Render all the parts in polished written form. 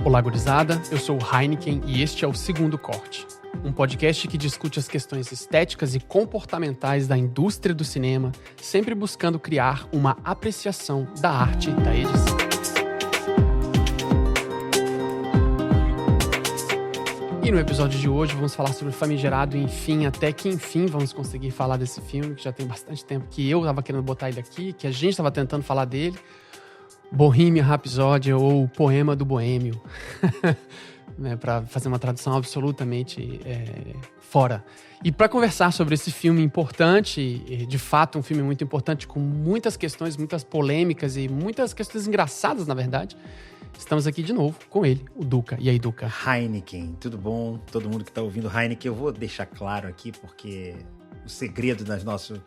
Olá, gurizada, eu sou o Heineken e este é o Segundo Corte, um podcast que discute as questões estéticas e comportamentais da indústria do cinema, sempre buscando criar uma apreciação da arte da edição. E no episódio de hoje vamos falar sobre o famigerado Enfim, até que enfim vamos conseguir falar desse filme, que já tem bastante tempo que eu tava querendo botar ele aqui, que a gente tava tentando falar dele. Bohemian Rhapsody ou Poema do Boêmio, né, para fazer uma tradução absolutamente fora. E para conversar sobre esse filme importante, de fato um filme muito importante, com muitas questões, muitas polêmicas e muitas questões engraçadas, na verdade, estamos aqui de novo com ele, o Duca. E aí, Duca? Heineken, tudo bom? Todo mundo que está ouvindo Heineken, eu vou deixar claro aqui, porque o segredo das nossas...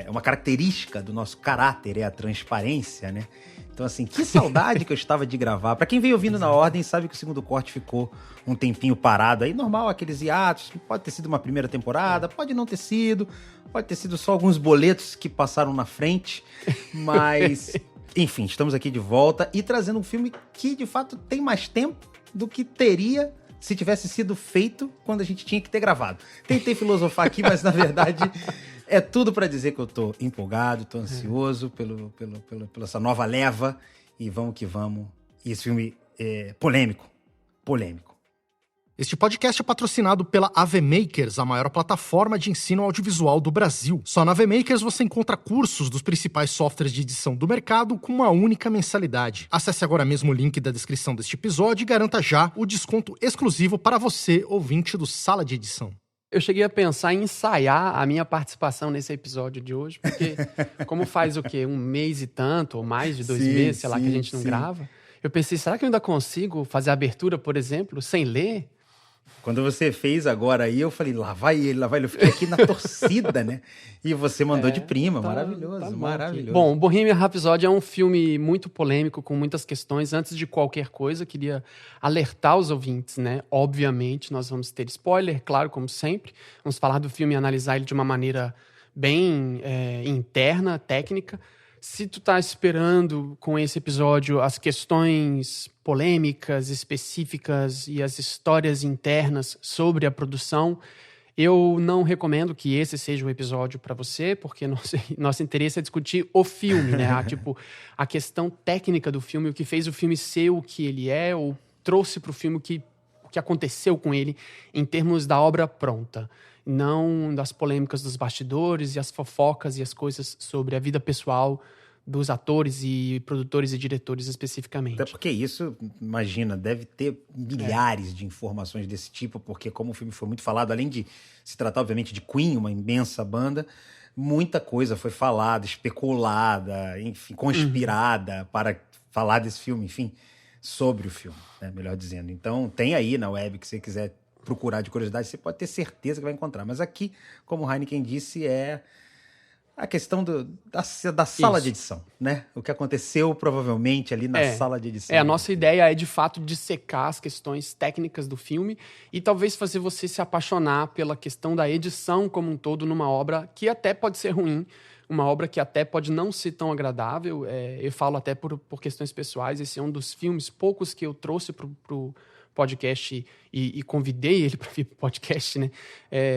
uma característica do nosso caráter é a transparência, né? Então, assim, que saudade que eu estava de gravar. Para quem veio ouvindo na ordem, sabe que o Segundo Corte ficou um tempinho parado. Aí, normal, aqueles hiatos. Pode ter sido uma primeira temporada, pode não ter sido. Pode ter sido só alguns boletos que passaram na frente. Mas, enfim, estamos aqui de volta e trazendo um filme que, de fato, tem mais tempo do que teria se tivesse sido feito quando a gente tinha que ter gravado. Tentei filosofar aqui, mas, na verdade... É tudo para dizer que eu tô empolgado, tô ansioso pela essa nova leva e vamos que vamos. E esse filme é polêmico. Este podcast é patrocinado pela AV Makers, a maior plataforma de ensino audiovisual do Brasil. Só na AV Makers você encontra cursos dos principais softwares de edição do mercado com uma única mensalidade. Acesse agora mesmo o link da descrição deste episódio e garanta já o desconto exclusivo para você, ouvinte do Sala de Edição. Eu cheguei a pensar em ensaiar a minha participação nesse episódio de hoje, porque como faz o quê? Um mês e tanto, ou mais de 2 meses, sei lá, que a gente não grava. Eu pensei, será que eu ainda consigo fazer a abertura, por exemplo, sem ler? Quando você fez agora aí, eu falei, lá vai ele. Eu fiquei aqui na torcida, né? E você mandou de prima, maravilhoso. Bom, Bohemian Rhapsody é um filme muito polêmico, com muitas questões. Antes de qualquer coisa, queria alertar os ouvintes, né? Obviamente, nós vamos ter spoiler, claro, como sempre. Vamos falar do filme e analisar ele de uma maneira bem interna, técnica. Se tu tá esperando com esse episódio as questões polêmicas, específicas e as histórias internas sobre a produção, eu não recomendo que esse seja o episódio para você, porque nosso interesse é discutir o filme, né? A questão técnica do filme, o que fez o filme ser o que ele é, ou trouxe para o filme o que aconteceu com ele em termos da obra pronta. Não das polêmicas dos bastidores e as fofocas e as coisas sobre a vida pessoal dos atores e produtores e diretores especificamente. Até porque isso, imagina, deve ter milhares de informações desse tipo, porque como o filme foi muito falado, além de se tratar, obviamente, de Queen, uma imensa banda, muita coisa foi falada, especulada, enfim, conspirada para falar desse filme, enfim, sobre o filme, né, melhor dizendo. Então, tem aí na web que você quiser procurar de curiosidade, você pode ter certeza que vai encontrar. Mas aqui, como o Heineken disse, é a questão da sala de edição, né? O que aconteceu provavelmente ali na sala de edição. A nossa ideia é, de fato, dissecar as questões técnicas do filme e talvez fazer você se apaixonar pela questão da edição como um todo numa obra que até pode ser ruim, uma obra que até pode não ser tão agradável. Eu falo até por questões pessoais. Esse é um dos filmes, poucos que eu trouxe pro podcast e convidei ele para vir pro podcast, né?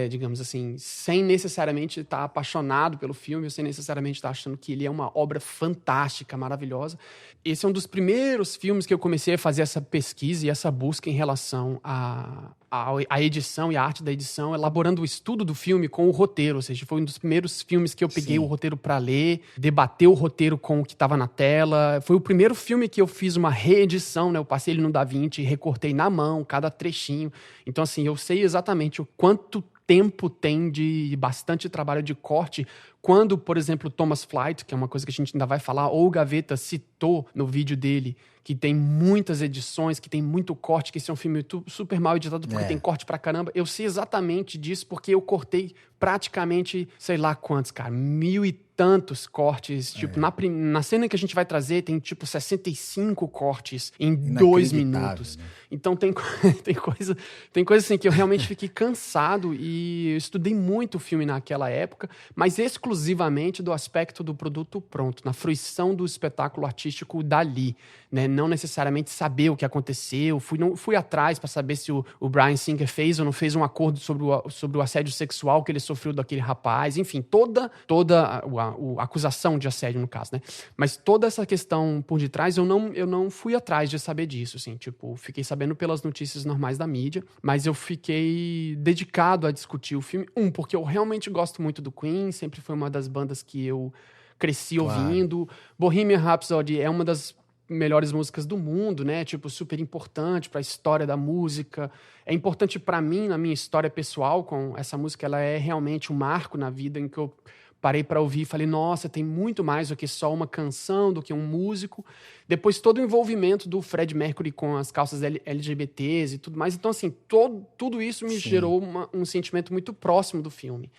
Digamos assim, sem necessariamente estar apaixonado pelo filme, sem necessariamente estar achando que ele é uma obra fantástica, maravilhosa. Esse é um dos primeiros filmes que eu comecei a fazer essa pesquisa e essa busca em relação à edição e à arte da edição, elaborando o estudo do filme com o roteiro, ou seja, foi um dos primeiros filmes que eu peguei o roteiro para ler, debater o roteiro com o que estava na tela. Foi o primeiro filme que eu fiz uma reedição, né? Eu passei ele no DaVinci e recortei na mão cada trechinho. Então, assim, eu sei exatamente o quanto tempo tem de bastante trabalho de corte. Quando, por exemplo, Thomas Flight, que é uma coisa que a gente ainda vai falar, ou o Gaveta citou no vídeo dele, que tem muitas edições, que tem muito corte, que esse é um filme super mal editado porque tem corte pra caramba. Eu sei exatamente disso porque eu cortei praticamente, sei lá quantos, cara, 1.000 e tantos cortes. Tipo, na cena que a gente vai trazer, tem tipo 65 cortes em 2 minutos. Né? Então tem coisa assim que eu realmente fiquei cansado e eu estudei muito o filme naquela época, mas exclusivamente do aspecto do produto pronto, na fruição do espetáculo artístico dali, né? Não necessariamente saber o que aconteceu, fui atrás para saber se o Bryan Singer fez ou não fez um acordo sobre o assédio sexual que ele sofreu daquele rapaz, enfim, toda a acusação de assédio no caso, né? Mas toda essa questão por detrás, eu não fui atrás de saber disso, assim, tipo, fiquei sabendo pelas notícias normais da mídia, mas eu fiquei dedicado a discutir o filme, porque eu realmente gosto muito do Queen, sempre foi uma das bandas que eu cresci ouvindo. Bohemian Rhapsody é uma das melhores músicas do mundo, né? Tipo, super importante para a história da música. É importante para mim, na minha história pessoal, com essa música, ela é realmente um marco na vida em que eu parei para ouvir e falei, nossa, tem muito mais do que só uma canção, do que um músico. Depois, todo o envolvimento do Fred Mercury com as causas LGBTs e tudo mais. Então, assim, tudo isso me gerou um sentimento muito próximo do filme.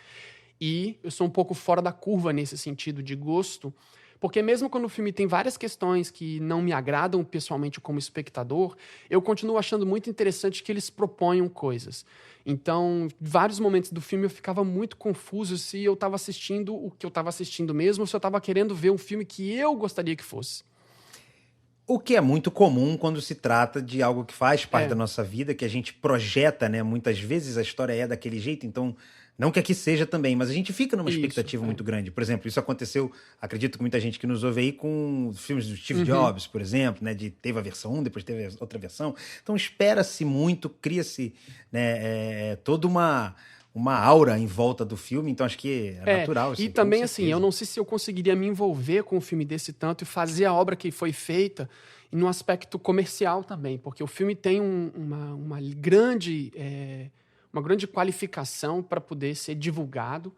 E eu sou um pouco fora da curva nesse sentido de gosto, porque mesmo quando o filme tem várias questões que não me agradam pessoalmente como espectador, eu continuo achando muito interessante que eles proponham coisas. Então, vários momentos do filme eu ficava muito confuso se eu estava assistindo o que eu estava assistindo mesmo, ou se eu estava querendo ver um filme que eu gostaria que fosse. O que é muito comum quando se trata de algo que faz parte da nossa vida, que a gente projeta, né? Muitas vezes a história é daquele jeito, então... Não que aqui seja também, mas a gente fica numa expectativa muito grande. Por exemplo, isso aconteceu, acredito que muita gente que nos ouve aí, com filmes do Steve Jobs, por exemplo, né? Teve a versão 1, depois teve a outra versão. Então espera-se muito, cria-se, né, toda uma aura em volta do filme, então acho que é natural. E também, assim, eu não sei se eu conseguiria me envolver com um filme desse tanto e fazer a obra que foi feita no aspecto comercial também, porque o filme tem uma grande qualificação para poder ser divulgado,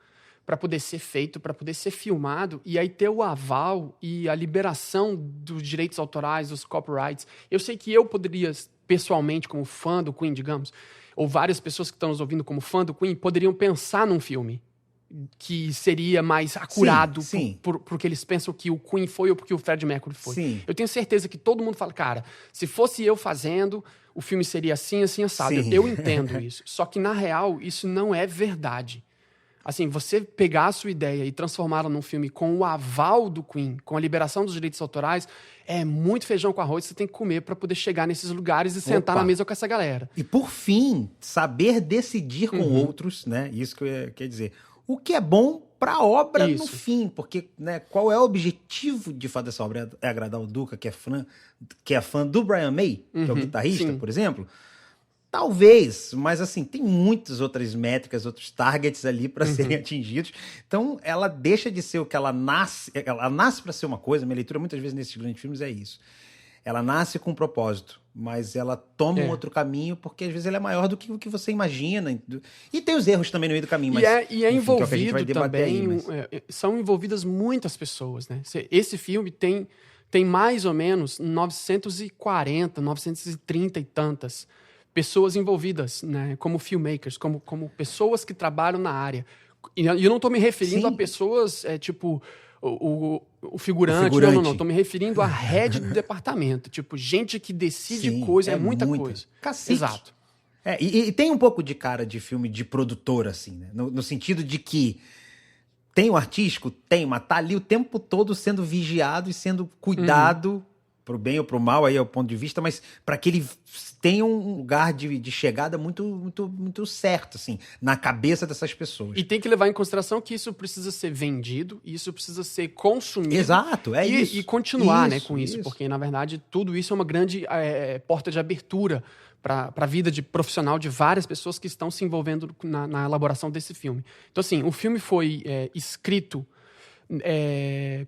para poder ser feito, para poder ser filmado, e aí ter o aval e a liberação dos direitos autorais, dos copyrights. Eu sei que eu poderia, pessoalmente, como fã do Queen, digamos, ou várias pessoas que estão nos ouvindo como fã do Queen, poderiam pensar num filme que seria mais acurado porque eles pensam que o Queen foi ou porque o Fred Mercury foi. Sim. Eu tenho certeza que todo mundo fala, cara, se fosse eu fazendo, o filme seria assim, assim, assado. Eu entendo isso. Só que, na real, isso não é verdade. Assim, você pegar a sua ideia e transformá-la num filme com o aval do Queen, com a liberação dos direitos autorais, é muito feijão com arroz que você tem que comer para poder chegar nesses lugares e sentar na mesa com essa galera. E, por fim, saber decidir com outros, né? Isso que eu quer dizer. O que é bom para a obra no fim, porque, né, qual é o objetivo de fazer dessa obra? É agradar o Duca, que é fã do Brian May, que é o guitarrista, por exemplo? Talvez, mas assim, tem muitas outras métricas, outros targets ali para serem atingidos. Então, ela deixa de ser o que ela nasce para ser uma coisa. Minha leitura muitas vezes nesses grandes filmes é isso. Ela nasce com um propósito, mas ela toma um outro caminho, porque às vezes ele é maior do que o que você imagina. E tem os erros também no meio do caminho. Mas, enfim, envolvido também, são envolvidas muitas pessoas, né? Esse filme tem mais ou menos 940, 930 e tantas pessoas envolvidas, né? Como filmmakers, como pessoas que trabalham na área. E eu não estou me referindo a pessoas, tipo... O figurante. Não. Tô me referindo à head do departamento. Tipo, gente que decide coisa, é muita coisa. Cacete. Exato. E tem um pouco de cara de filme de produtor, assim, né? No sentido de que tem o artístico, mas tá ali o tempo todo sendo vigiado e sendo cuidado, pro bem ou pro mal, aí é o ponto de vista, mas para que ele tenha um lugar de chegada muito, muito, muito certo, assim, na cabeça dessas pessoas. E tem que levar em consideração que isso precisa ser vendido, isso precisa ser consumido. Exato, isso. E continuar, né, com isso, porque, na verdade, tudo isso é uma grande porta de abertura para a vida de profissional de várias pessoas que estão se envolvendo na elaboração desse filme. Então, assim, o filme foi escrito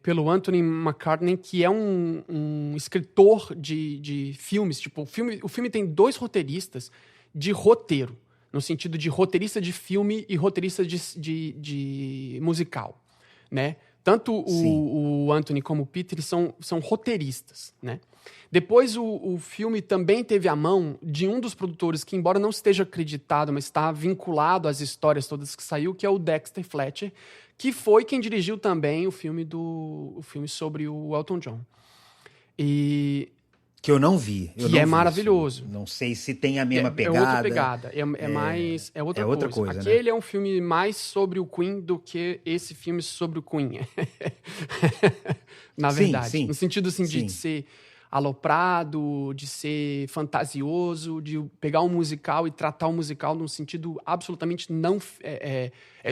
pelo Anthony McCartney, que é um escritor de filmes. Tipo, o filme tem 2 roteiristas de roteiro, no sentido de roteirista de filme e roteirista de musical, né? Tanto Sim. o Anthony como o Peter são roteiristas, né? Depois o filme também teve a mão de um dos produtores que, embora não esteja acreditado, mas está vinculado às histórias todas que saiu, que é o Dexter Fletcher, que foi quem dirigiu também o filme sobre o Elton John. E Que eu não vi. que é maravilhoso. Não sei se tem a mesma É pegada. outra pegada. É outra coisa. né? Aquele é um filme mais sobre o Queen do que esse filme sobre o Queen. Na Sim, verdade. sim. No sentido assim, Sim. de ser aloprado, de ser fantasioso, de pegar um musical e tratar o musical num sentido absolutamente não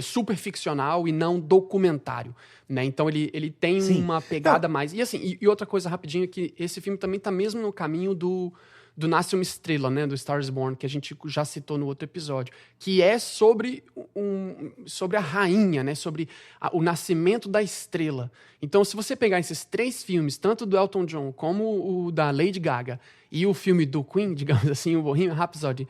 super ficcional e não documentário, né? Então ele tem Sim. uma pegada mais... E assim, e outra coisa rapidinho é que esse filme também tá mesmo no caminho do Nasce uma Estrela, né? Do Star is Born, que a gente já citou no outro episódio, que é sobre a rainha, né? Sobre o nascimento da estrela. Então, se você pegar esses 3 filmes, tanto do Elton John como o da Lady Gaga e o filme do Queen, digamos assim, o Bohemian Rhapsody,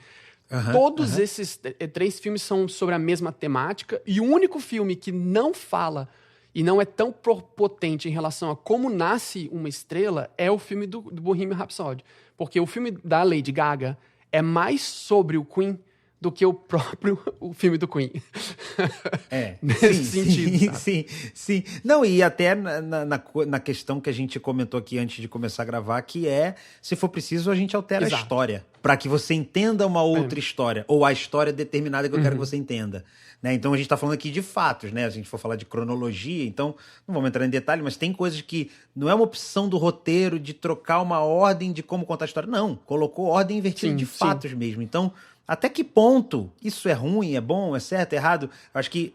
todos esses 3 filmes são sobre a mesma temática, e o único filme que não fala e não é tão potente em relação a como nasce uma estrela é o filme do Bohemian Rhapsody. Porque o filme da Lady Gaga é mais sobre o Queen do que o filme do Queen. Nesse sentido. Sim. Não, e até na questão que a gente comentou aqui antes de começar a gravar, que se for preciso, a gente altera Exato. a história, para que você entenda uma outra história, ou a história determinada que eu quero que você entenda. Né? Então a gente está falando aqui de fatos, né? Se a gente for falar de cronologia, então não vamos entrar em detalhe, mas tem coisas que não é uma opção do roteiro de trocar uma ordem de como contar a história. Não, colocou ordem invertida de fatos mesmo. Então, até que ponto isso é ruim, é bom, é certo, é errado? Eu acho que,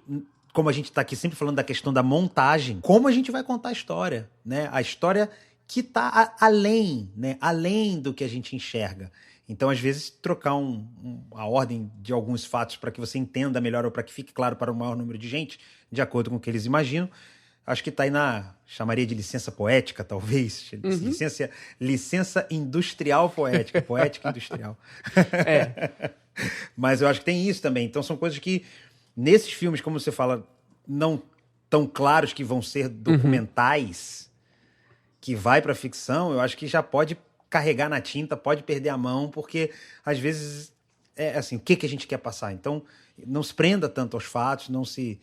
como a gente está aqui sempre falando da questão da montagem, como a gente vai contar a história, né? A história que está além, né? Além do que a gente enxerga. Então, às vezes, trocar a ordem de alguns fatos para que você entenda melhor ou para que fique claro para o maior número de gente, de acordo com o que eles imaginam, acho que está aí chamaria de licença poética, talvez. Licença industrial poética. Poética industrial. Mas eu acho que tem isso também. Então, são coisas que, nesses filmes, como você fala, não tão claros que vão ser documentais, que vai para ficção, eu acho que já pode carregar na tinta, pode perder a mão, porque às vezes é assim, o que a gente quer passar? Então, não se prenda tanto aos fatos, não se...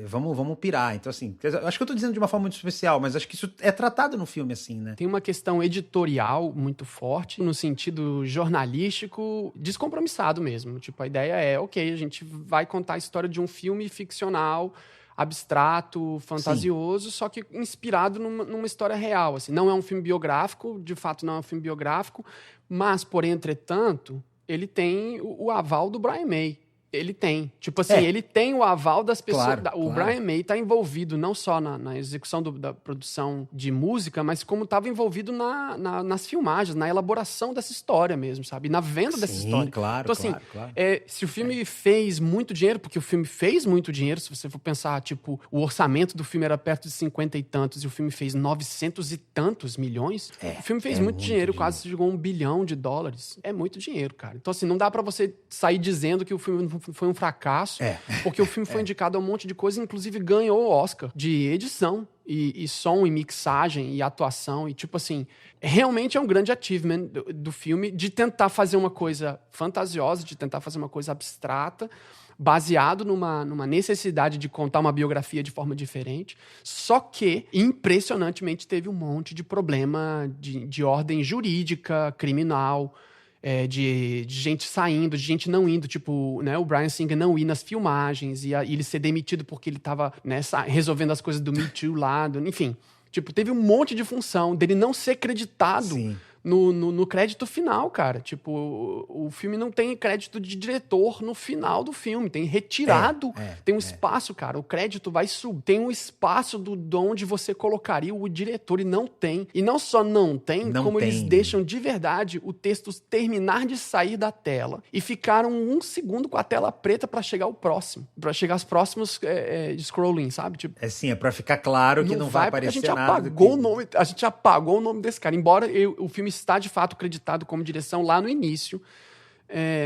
Vamos pirar. Então, assim, acho que eu tô dizendo de uma forma muito especial, mas acho que isso é tratado no filme, assim, né? Tem uma questão editorial muito forte, no sentido jornalístico, descompromissado mesmo. Tipo, a ideia é, ok, a gente vai contar a história de um filme ficcional, abstrato, fantasioso, só que inspirado numa história real. Assim. Não é um filme biográfico, de fato não é um filme biográfico, mas, porém, entretanto, ele tem o aval do Brian May. Ele tem. Tipo assim, ele tem o aval das pessoas. O Brian May está envolvido não só na execução da produção de música, mas como estava envolvido nas filmagens, na elaboração dessa história mesmo, sabe? Na venda dessa história. Claro, então, assim, claro. Se o filme fez muito dinheiro, porque o filme fez muito dinheiro, se você for pensar, tipo, o orçamento do filme era perto de 50 e tantos e o filme fez 900 e tantos milhões, o filme fez muito dinheiro, quase chegou a $1 bilhão. É muito dinheiro, cara. Então, assim, não dá pra você sair dizendo que o filme foi um fracasso, porque o filme foi indicado a um monte de coisa, inclusive ganhou o Oscar de edição e som e mixagem e atuação, e tipo assim, realmente é um grande achievement do filme de tentar fazer uma coisa fantasiosa, de tentar fazer uma coisa abstrata, baseado numa necessidade de contar uma biografia de forma diferente, só que, impressionantemente, teve um monte de problema de ordem jurídica, criminal, de gente saindo, de gente não indo, tipo, né, o Bryan Singer não ir nas filmagens e ele ser demitido porque ele tava, né, resolvendo as coisas do Me Too lá, enfim. Tipo, teve um monte de função dele não ser creditado no crédito final, cara. Tipo, o filme não tem crédito de diretor no final do filme. Tem retirado, tem um espaço, cara. O crédito vai subir. Tem um espaço de onde você colocaria o diretor e não tem. E não só não tem, como eles deixam de verdade o texto terminar de sair da tela e ficaram 1 segundo com a tela preta pra chegar o próximo. Pra chegar aos próximos scrolling, sabe? Tipo, é pra ficar claro que não vai aparecer nada. A gente apagou o nome desse cara. Embora o filme está, de fato, creditado como direção lá no início.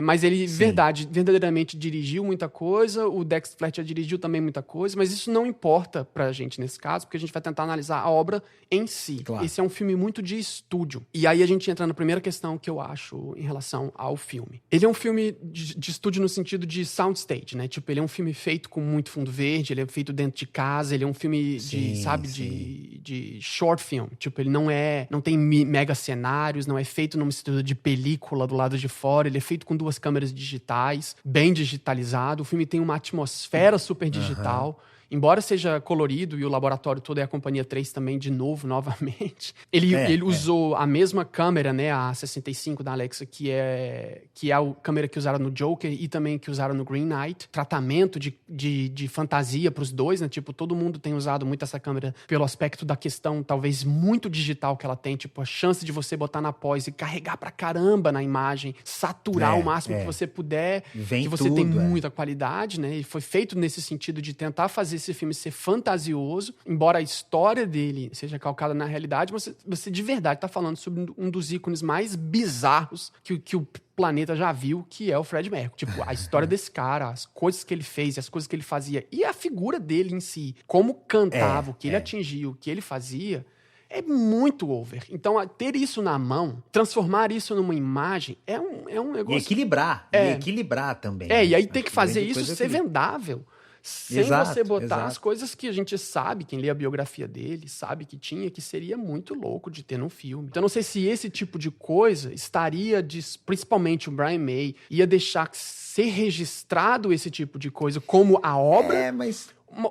Mas ele, verdadeiramente dirigiu muita coisa, o Dex Fletcher dirigiu também muita coisa, mas isso não importa pra gente nesse caso, porque a gente vai tentar analisar a obra em si. Claro. Esse é um filme muito de estúdio. E aí a gente entra na primeira questão que eu acho em relação ao filme. Ele é um filme de estúdio no sentido de soundstage, né? Tipo, ele é um filme feito com muito fundo verde, ele é feito dentro de casa, ele é um filme de short film. Tipo, ele não tem mega cenários, não é feito numa estrutura de película do lado de fora, ele é feito com 2 câmeras digitais, bem digitalizado. O filme tem uma atmosfera super digital. Embora seja colorido e o laboratório todo é a Companhia 3 também, novamente. Ele usou a mesma câmera, né, a 65 da Alexa, que é a câmera que usaram no Joker e também que usaram no Green Knight. Tratamento de fantasia pros dois, né? Tipo, todo mundo tem usado muito essa câmera pelo aspecto da questão, talvez, muito digital que ela tem. Tipo, a chance de você botar na pós e carregar pra caramba na imagem, saturar o máximo que você puder, que você tem muita qualidade, né? E foi feito nesse sentido de tentar fazer esse filme ser fantasioso, embora a história dele seja calcada na realidade, mas você de verdade está falando sobre um dos ícones mais bizarros que o planeta já viu, que é o Fred Mercury. Tipo, a história desse cara, as coisas que ele fez, as coisas que ele fazia, e a figura dele em si, como cantava, o que ele atingia, o que ele fazia, é muito over. Então, ter isso na mão, transformar isso numa imagem, é um negócio... E equilibrar também. E aí tem que fazer isso ser vendável. Sem você botar as coisas que a gente sabe, quem lê a biografia dele, sabe que tinha, que seria muito louco de ter num filme. Então, eu não sei se esse tipo de coisa estaria, principalmente o Brian May, ia deixar ser registrado esse tipo de coisa como a obra,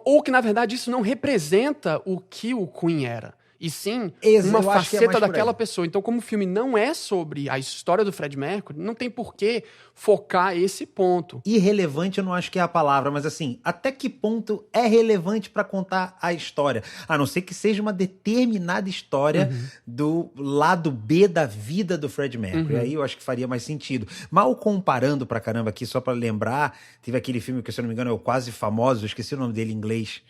ou que, na verdade, isso não representa o que o Queen era. E sim, uma faceta daquela pessoa. Então, como o filme não é sobre a história do Fred Mercury, não tem por que focar esse ponto. Irrelevante eu não acho que é a palavra, mas assim, até que ponto é relevante pra contar a história? A não ser que seja uma determinada história do lado B da vida do Fred Mercury. Aí eu acho que faria mais sentido. Mal comparando pra caramba aqui, só pra lembrar, teve aquele filme que, se eu não me engano, é o Quase Famoso, eu esqueci o nome dele em inglês,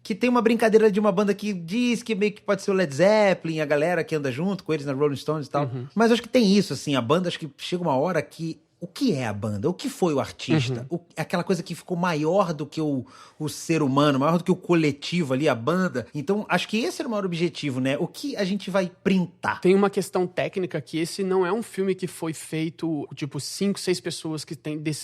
que tem uma brincadeira de uma banda que diz que meio que pode ser o Led Zeppelin, a galera que anda junto com eles na Rolling Stones e tal. Mas eu acho que tem isso, assim, a banda, acho que chega uma hora que... O que é a banda? O que foi o artista? Aquela coisa que ficou maior do que o ser humano, maior do que o coletivo ali, a banda. Então, acho que esse era o maior objetivo, né? O que a gente vai printar? Tem uma questão técnica que esse não é um filme que foi feito, tipo, 5, 6 pessoas que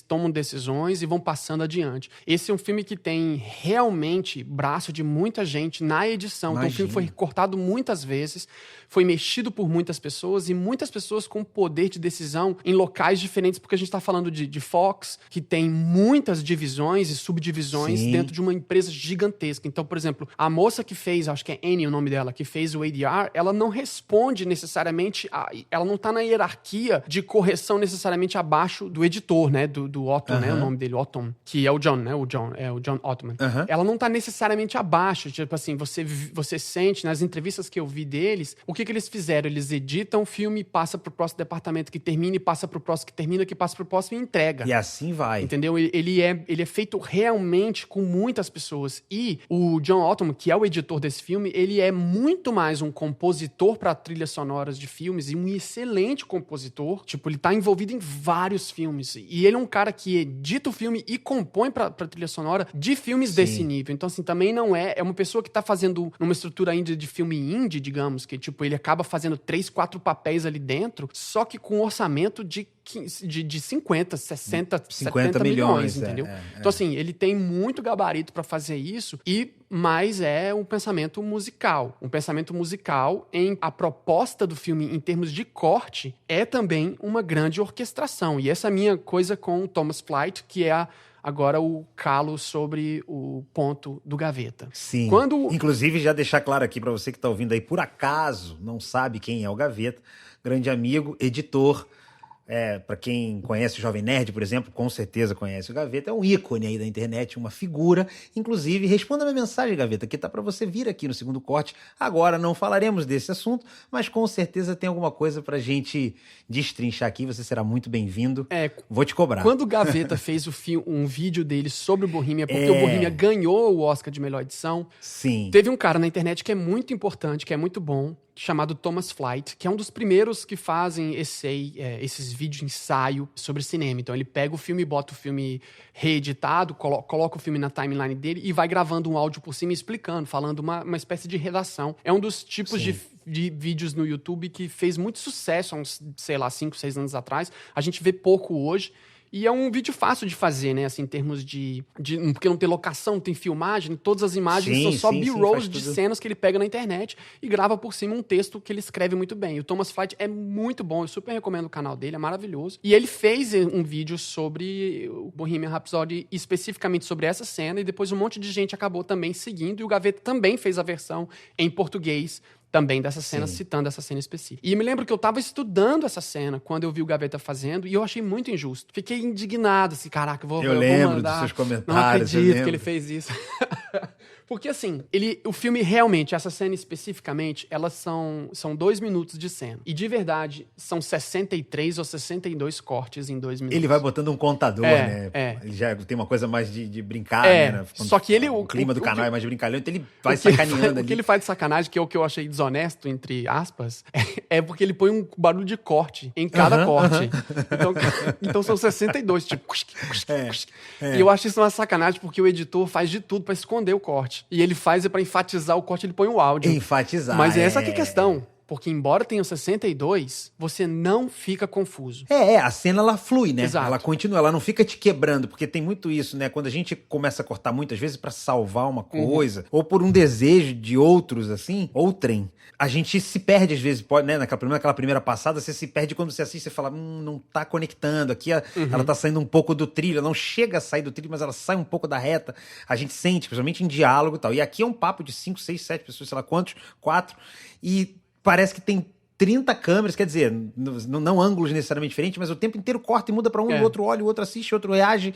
tomam decisões e vão passando adiante. Esse é um filme que tem realmente braço de muita gente na edição. Então, o filme foi cortado muitas vezes, foi mexido por muitas pessoas e muitas pessoas com poder de decisão em locais diferentes, porque a gente está falando de Fox, que tem muitas divisões e subdivisões dentro de uma empresa gigantesca. Então, por exemplo, a moça que fez, acho que é Annie o nome dela, que fez o ADR, ela não responde necessariamente, ela não está na hierarquia de correção necessariamente abaixo do editor, né, do Otton, né, o nome dele, Otton, que é o John, né, o John Ottman. Ela não está necessariamente abaixo, tipo assim, você sente, nas entrevistas que eu vi deles, o que eles fizeram? Eles editam o filme, passa pro próximo departamento que termina, e passa pro próximo que termina, que passa pro próximo e entrega. E assim vai. Entendeu? Ele é feito realmente com muitas pessoas. E o John Ottman, que é o editor desse filme, ele é muito mais um compositor para trilhas sonoras de filmes e um excelente compositor. Tipo, ele tá envolvido em vários filmes. E ele é um cara que edita o filme e compõe pra trilha sonora de filmes desse nível. Então, assim, também não é uma pessoa que tá fazendo numa estrutura ainda de filme indie, digamos, que, tipo, ele acaba fazendo 3, 4 papéis ali dentro, só que com um orçamento de 50, 60, 70 milhões, entendeu? Então, assim, ele tem muito gabarito para fazer isso, mas é um pensamento musical. Um pensamento musical em a proposta do filme, em termos de corte, é também uma grande orquestração. E essa é a minha coisa com o Thomas Flight, que é agora o calo sobre o ponto do Gaveta. Sim. Inclusive, já deixar claro aqui para você que tá ouvindo aí, por acaso não sabe quem é o Gaveta, grande amigo, editor. Para quem conhece o Jovem Nerd, por exemplo, com certeza conhece o Gaveta, é um ícone aí da internet, uma figura. Inclusive, responda a minha mensagem, Gaveta, que tá para você vir aqui no segundo corte. Agora não falaremos desse assunto, mas com certeza tem alguma coisa pra gente destrinchar aqui, você será muito bem-vindo. Vou te cobrar. Quando o Gaveta fez um vídeo dele sobre o Bohemia, porque o Bohemia ganhou o Oscar de melhor edição, sim, teve um cara na internet que é muito importante, que é muito bom, chamado Thomas Flight, que é um dos primeiros que fazem esses vídeos ensaio sobre cinema. Então ele pega o filme, bota o filme reeditado, coloca o filme na timeline dele e vai gravando um áudio por cima explicando, falando uma espécie de redação. É um dos tipos de vídeos no YouTube que fez muito sucesso há uns, 5, 6 anos atrás. A gente vê pouco hoje. E é um vídeo fácil de fazer, né? Assim, em termos de porque não tem locação, não tem filmagem, todas as imagens são só B-rolls de cenas que ele pega na internet e grava por cima um texto que ele escreve muito bem. E o Thomas Flight é muito bom, eu super recomendo o canal dele, é maravilhoso. E ele fez um vídeo sobre o Bohemian Rhapsody, especificamente sobre essa cena, e depois um monte de gente acabou também seguindo, e o Gaveta também fez a versão em português também dessa cena, citando essa cena específica. E me lembro que eu tava estudando essa cena quando eu vi o Gaveta fazendo, e eu achei muito injusto. Fiquei indignado, assim, caraca, eu vou lembro mandar. Dos seus comentários. Não acredito que ele fez isso. Porque, assim, o filme realmente, essa cena especificamente, elas são 2 minutos de cena. E, de verdade, são 63 ou 62 cortes em 2 minutos. Ele vai botando um contador, né? Ele já tem uma coisa mais de brincar, né? Só que ele... O clima do canal é mais de brincalhão, então ele vai sacaneando ali. O que ele faz de sacanagem, que é o que eu achei desonesto, entre aspas, é porque ele põe um barulho de corte em cada corte. Então são 62, tipo... E eu acho isso uma sacanagem, porque o editor faz de tudo pra esconder o corte. E ele faz pra enfatizar o corte, ele põe o áudio. Enfatizar. Mas essa aqui é a questão. Porque embora tenha 62, você não fica confuso. A cena ela flui, né? Exato. Ela continua, ela não fica te quebrando, porque tem muito isso, né? Quando a gente começa a cortar muitas vezes pra salvar uma coisa, ou por um desejo de outros, assim, outrem, a gente se perde às vezes, pode, né? Naquela primeira passada, você se perde quando você assiste, você fala, não tá conectando, aqui ela tá saindo um pouco do trilho, não chega a sair do trilho, mas ela sai um pouco da reta, a gente sente, principalmente em diálogo e tal. E aqui é um papo de 5, 6, 7 pessoas, sei lá quantos, 4, e parece que tem 30 câmeras, quer dizer, não ângulos necessariamente diferentes, mas o tempo inteiro corta e muda pra um, o outro olha, o outro assiste, o outro reage.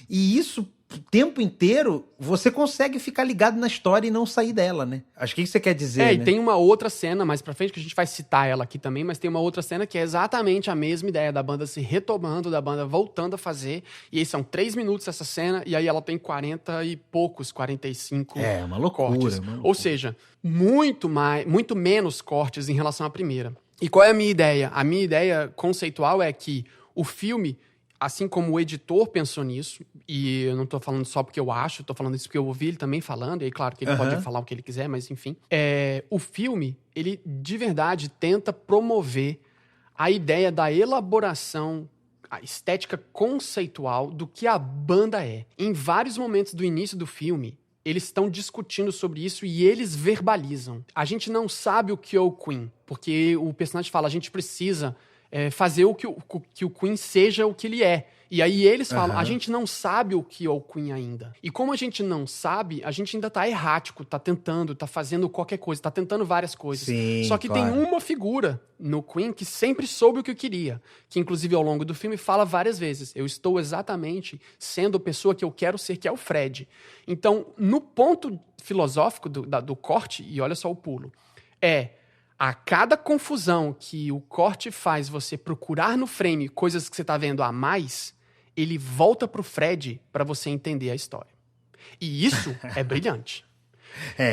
E isso, o tempo inteiro, você consegue ficar ligado na história e não sair dela, né? Acho que isso você quer dizer, né? E tem uma outra cena mais pra frente, que a gente vai citar ela aqui também, mas tem uma outra cena que é exatamente a mesma ideia da banda se retomando, da banda voltando a fazer. E aí são 3 minutos essa cena, e aí ela tem 40 e poucos, 45 uma loucura, cortes. uma loucura. Ou seja, muito menos cortes em relação à primeira. E qual é a minha ideia? A minha ideia conceitual é que o filme, assim como o editor pensou nisso, e eu não tô falando só porque eu acho, tô falando isso porque eu ouvi ele também falando, e aí claro que ele pode falar o que ele quiser, mas enfim. O filme, ele de verdade tenta promover a ideia da elaboração, a estética conceitual do que a banda é. Em vários momentos do início do filme, eles estão discutindo sobre isso e eles verbalizam. A gente não sabe o que é o Queen, porque o personagem fala, a gente precisa fazer o que o Queen seja o que ele é. E aí eles falam, a gente não sabe o que é o Queen ainda. E como a gente não sabe, a gente ainda tá errático, tá tentando, tá fazendo qualquer coisa, tá tentando várias coisas. Sim, só que claro. tem uma figura no Queen que sempre soube o que eu queria, que inclusive ao longo do filme fala várias vezes, eu estou exatamente sendo a pessoa que eu quero ser, que é o Fred. Então, no ponto filosófico do corte, e olha só o pulo, a cada confusão que o corte faz você procurar no frame coisas que você tá vendo a mais, ele volta pro Fred pra você entender a história. E isso é brilhante.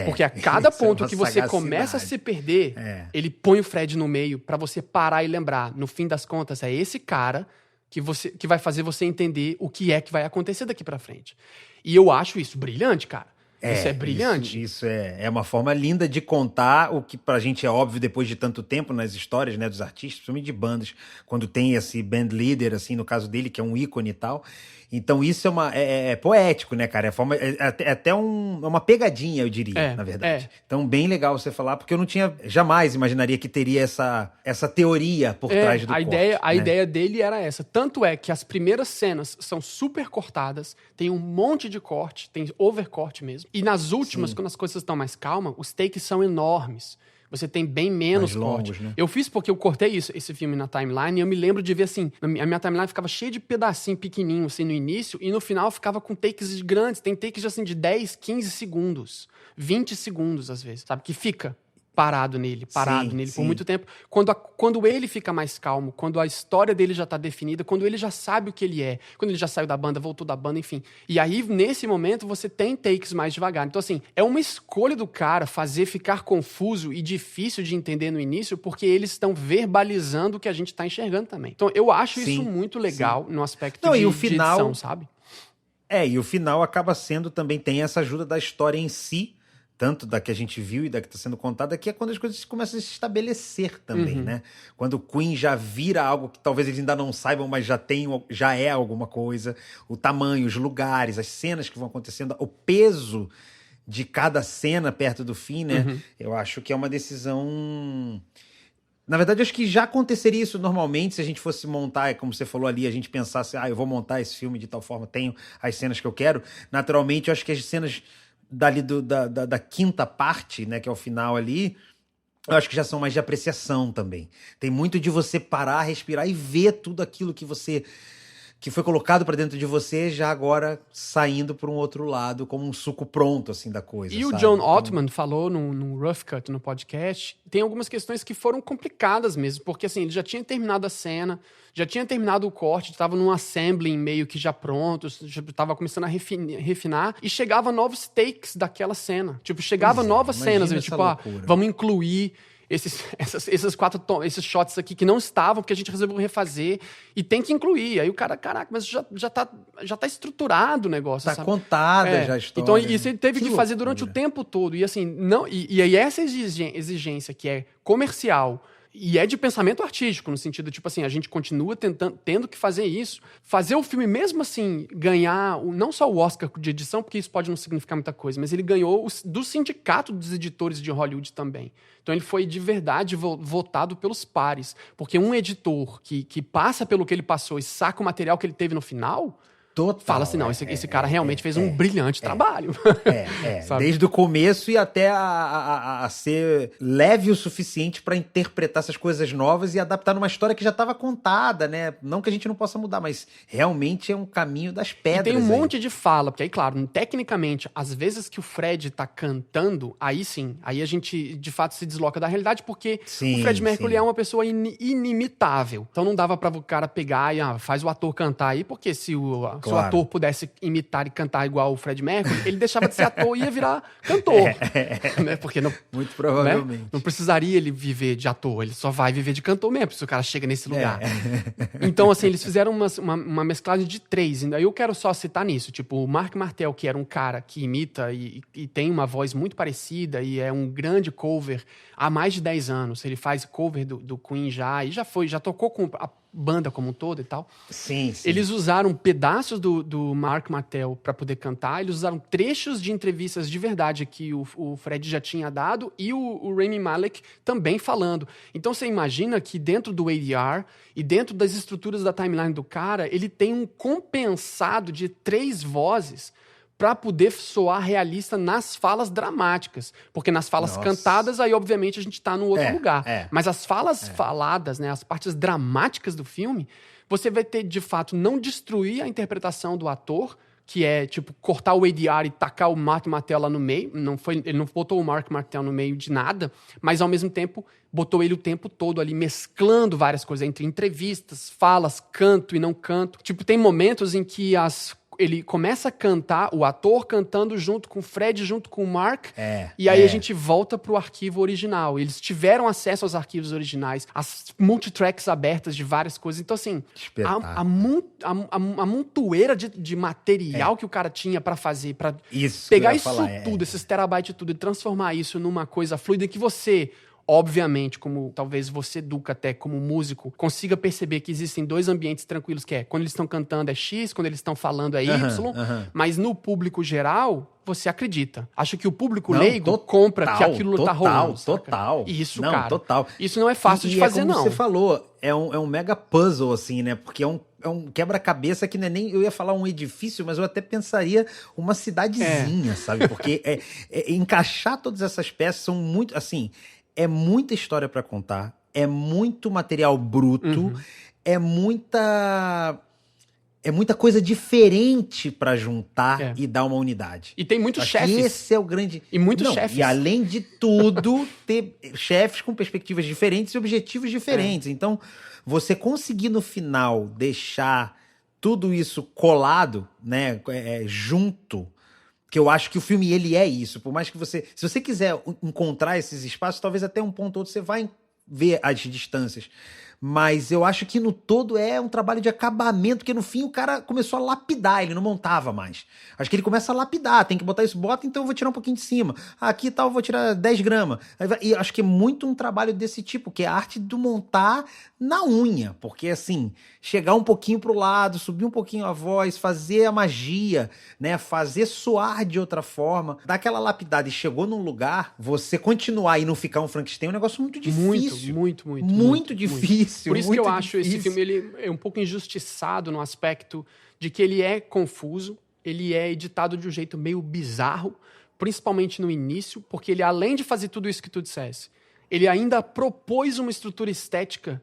Porque a cada ponto que você começa a se perder, ele põe o Fred no meio pra você parar e lembrar. No fim das contas, é esse cara que vai fazer você entender o que é que vai acontecer daqui pra frente. E eu acho isso brilhante, cara. Isso é brilhante. Isso é uma forma linda de contar o que pra gente é óbvio depois de tanto tempo nas histórias, né, dos artistas, principalmente de bandas, quando tem esse band leader, assim, no caso dele, que é um ícone e tal. Então isso é poético, né, cara? É até uma pegadinha, eu diria, na verdade. Então bem legal você falar, porque eu não jamais imaginaria que teria essa teoria por trás do corte. A ideia dele era essa. Tanto é que as primeiras cenas são super cortadas, tem um monte de corte, tem overcorte mesmo. E nas últimas, quando as coisas estão mais calmas, os takes são enormes. Você tem bem menos corte. Longos, né? Eu fiz porque eu cortei esse filme na timeline e eu me lembro de ver assim, a minha timeline ficava cheia de pedacinho pequenininho assim no início e no final ficava com takes grandes. Tem takes assim de 10, 15 segundos, 20 segundos às vezes, sabe? Que fica. parado nele por muito tempo. Quando ele fica mais calmo, quando a história dele já tá definida, quando ele já sabe o que ele é, quando ele já saiu da banda, voltou da banda, enfim. E aí, nesse momento, você tem takes mais devagar. Então, assim, é uma escolha do cara fazer ficar confuso e difícil de entender no início, porque eles estão verbalizando o que a gente tá enxergando também. Então, eu acho isso muito legal no aspecto de edição, sabe? E o final acaba sendo também, tem essa ajuda da história em si, tanto da que a gente viu e da que está sendo contada, que é quando as coisas começam a se estabelecer também, né? Quando o Queen já vira algo que talvez eles ainda não saibam, mas já é alguma coisa, o tamanho, os lugares, as cenas que vão acontecendo, o peso de cada cena perto do fim, né? Eu acho que é uma decisão... Na verdade, eu acho que já aconteceria isso normalmente se a gente fosse montar, como você falou ali, a gente pensasse, eu vou montar esse filme de tal forma, tenho as cenas que eu quero. Naturalmente, eu acho que as cenas dali da quinta parte, né, que é o final ali, eu acho que já são mais de apreciação também. Tem muito de você parar, respirar e ver tudo aquilo que foi colocado pra dentro de você, já agora saindo para um outro lado, como um suco pronto, assim, da coisa. E sabe? o John Ottman falou num Rough Cut, no podcast, tem algumas questões que foram complicadas mesmo, porque assim, ele já tinha terminado a cena, já tinha terminado o corte, estava num assembling meio que já pronto, já estava começando a refinar, e chegava novos takes daquela cena. Tipo, chegava novas cenas, tipo, vamos incluir esses shots aqui que não estavam, porque a gente resolveu refazer, e tem que incluir. Aí o cara, caraca, mas já tá estruturado o negócio, sabe? Contada já a história. Então, isso ele teve que fazer durante o tempo todo. E assim, e aí essa exigência que é comercial e é de pensamento artístico, no sentido, tipo assim, a gente continua tendo que fazer isso. Fazer o filme, mesmo assim, ganhar não só o Oscar de edição, porque isso pode não significar muita coisa, mas ele ganhou do sindicato dos editores de Hollywood também. Então ele foi de verdade votado pelos pares. Porque um editor que passa pelo que ele passou e saca o material que ele teve no final... Fala assim, não, esse cara realmente fez um brilhante trabalho. Desde o começo e até a ser leve o suficiente para interpretar essas coisas novas e adaptar numa história que já estava contada, né? Não que a gente não possa mudar, mas realmente é um caminho das pedras. E tem um monte de fala, porque aí, claro, tecnicamente, às vezes que o Fred tá cantando, aí sim, aí a gente de fato se desloca da realidade, porque o Fred Mercury é uma pessoa inimitável. Então não dava para o cara pegar e faz o ator cantar aí, porque se o ator pudesse imitar e cantar igual o Fred Mercury, ele deixava de ser ator e ia virar cantor. Né? Porque não, muito provavelmente. Né? Não precisaria ele viver de ator, ele só vai viver de cantor mesmo, se o cara chega nesse lugar. Então, assim, eles fizeram uma mesclagem de 3. Aí eu quero só citar nisso. Tipo, o Mark Martel, que era um cara que imita e tem uma voz muito parecida e é um grande cover há mais de 10 anos. Ele faz cover do Queen e já tocou com a banda como um todo e tal. Sim. Eles usaram pedaços do Mark Martel para poder cantar, eles usaram trechos de entrevistas de verdade que o Fred já tinha dado e o Rami Malek também falando. Então você imagina que dentro do ADR e dentro das estruturas da timeline do cara, ele tem um compensado de 3 vozes para poder soar realista nas falas dramáticas. Porque nas falas cantadas, aí obviamente a gente tá no outro lugar. Mas as falas faladas, né, as partes dramáticas do filme, você vai ter, de fato, não destruir a interpretação do ator, que é, tipo, cortar o ADR e tacar o Mark Martel lá no meio. Ele não botou o Mark Martel no meio de nada, mas, ao mesmo tempo, botou ele o tempo todo ali, mesclando várias coisas, entre entrevistas, falas, canto e não canto. Tipo, tem momentos em que ele começa a cantar, o ator cantando junto com o Fred, junto com o Mark, e aí a gente volta pro arquivo original. Eles tiveram acesso aos arquivos originais, as multitracks abertas de várias coisas. Então, assim, a montoeira de material que o cara tinha pra fazer, pra pegar isso tudo, esses terabytes tudo, e transformar isso numa coisa fluida que você... Obviamente, como talvez você, Duca, até como músico, consiga perceber que existem 2 ambientes tranquilos, que é quando eles estão cantando é X, quando eles estão falando é Y, mas no público geral, você acredita. Acho que o público leigo compra que aquilo tá rolando. Total. Isso, cara. Isso não é fácil de fazer, como não. Você falou, é um mega puzzle, assim, né? Porque é um quebra-cabeça que não é nem... Eu ia falar um edifício, mas eu até pensaria uma cidadezinha, sabe? Porque encaixar todas essas peças são muito, assim... É muita história pra contar, é muito material bruto, é muita é muita coisa diferente pra juntar e dar uma unidade. E tem muitos Acho chefes. que esse é o grande... E muitos chefes. E além de tudo, ter chefes com perspectivas diferentes e objetivos diferentes. Então, você conseguir no final deixar tudo isso colado, né, junto, que eu acho que o filme ele é isso. Por mais que se você quiser encontrar esses espaços, talvez até um ponto ou outro você vai ver as distâncias. Mas eu acho que no todo é um trabalho de acabamento, porque no fim o cara começou a lapidar, ele não montava mais. Acho que ele começa a lapidar, tem que botar isso, bota, então eu vou tirar um pouquinho de cima. Aqui tal, eu vou tirar 10 gramas. E acho que é muito um trabalho desse tipo, que é a arte do montar na unha, porque assim, chegar um pouquinho pro lado, subir um pouquinho a voz, fazer a magia, né, fazer soar de outra forma, dar aquela lapidada e chegou num lugar, você continuar e não ficar um Frankenstein é um negócio muito difícil. Muito difícil. Por isso que eu acho esse filme ele é um pouco injustiçado no aspecto de que ele é confuso, ele é editado de um jeito meio bizarro, principalmente no início, porque ele, além de fazer tudo isso que tu dissesse, ele ainda propôs uma estrutura estética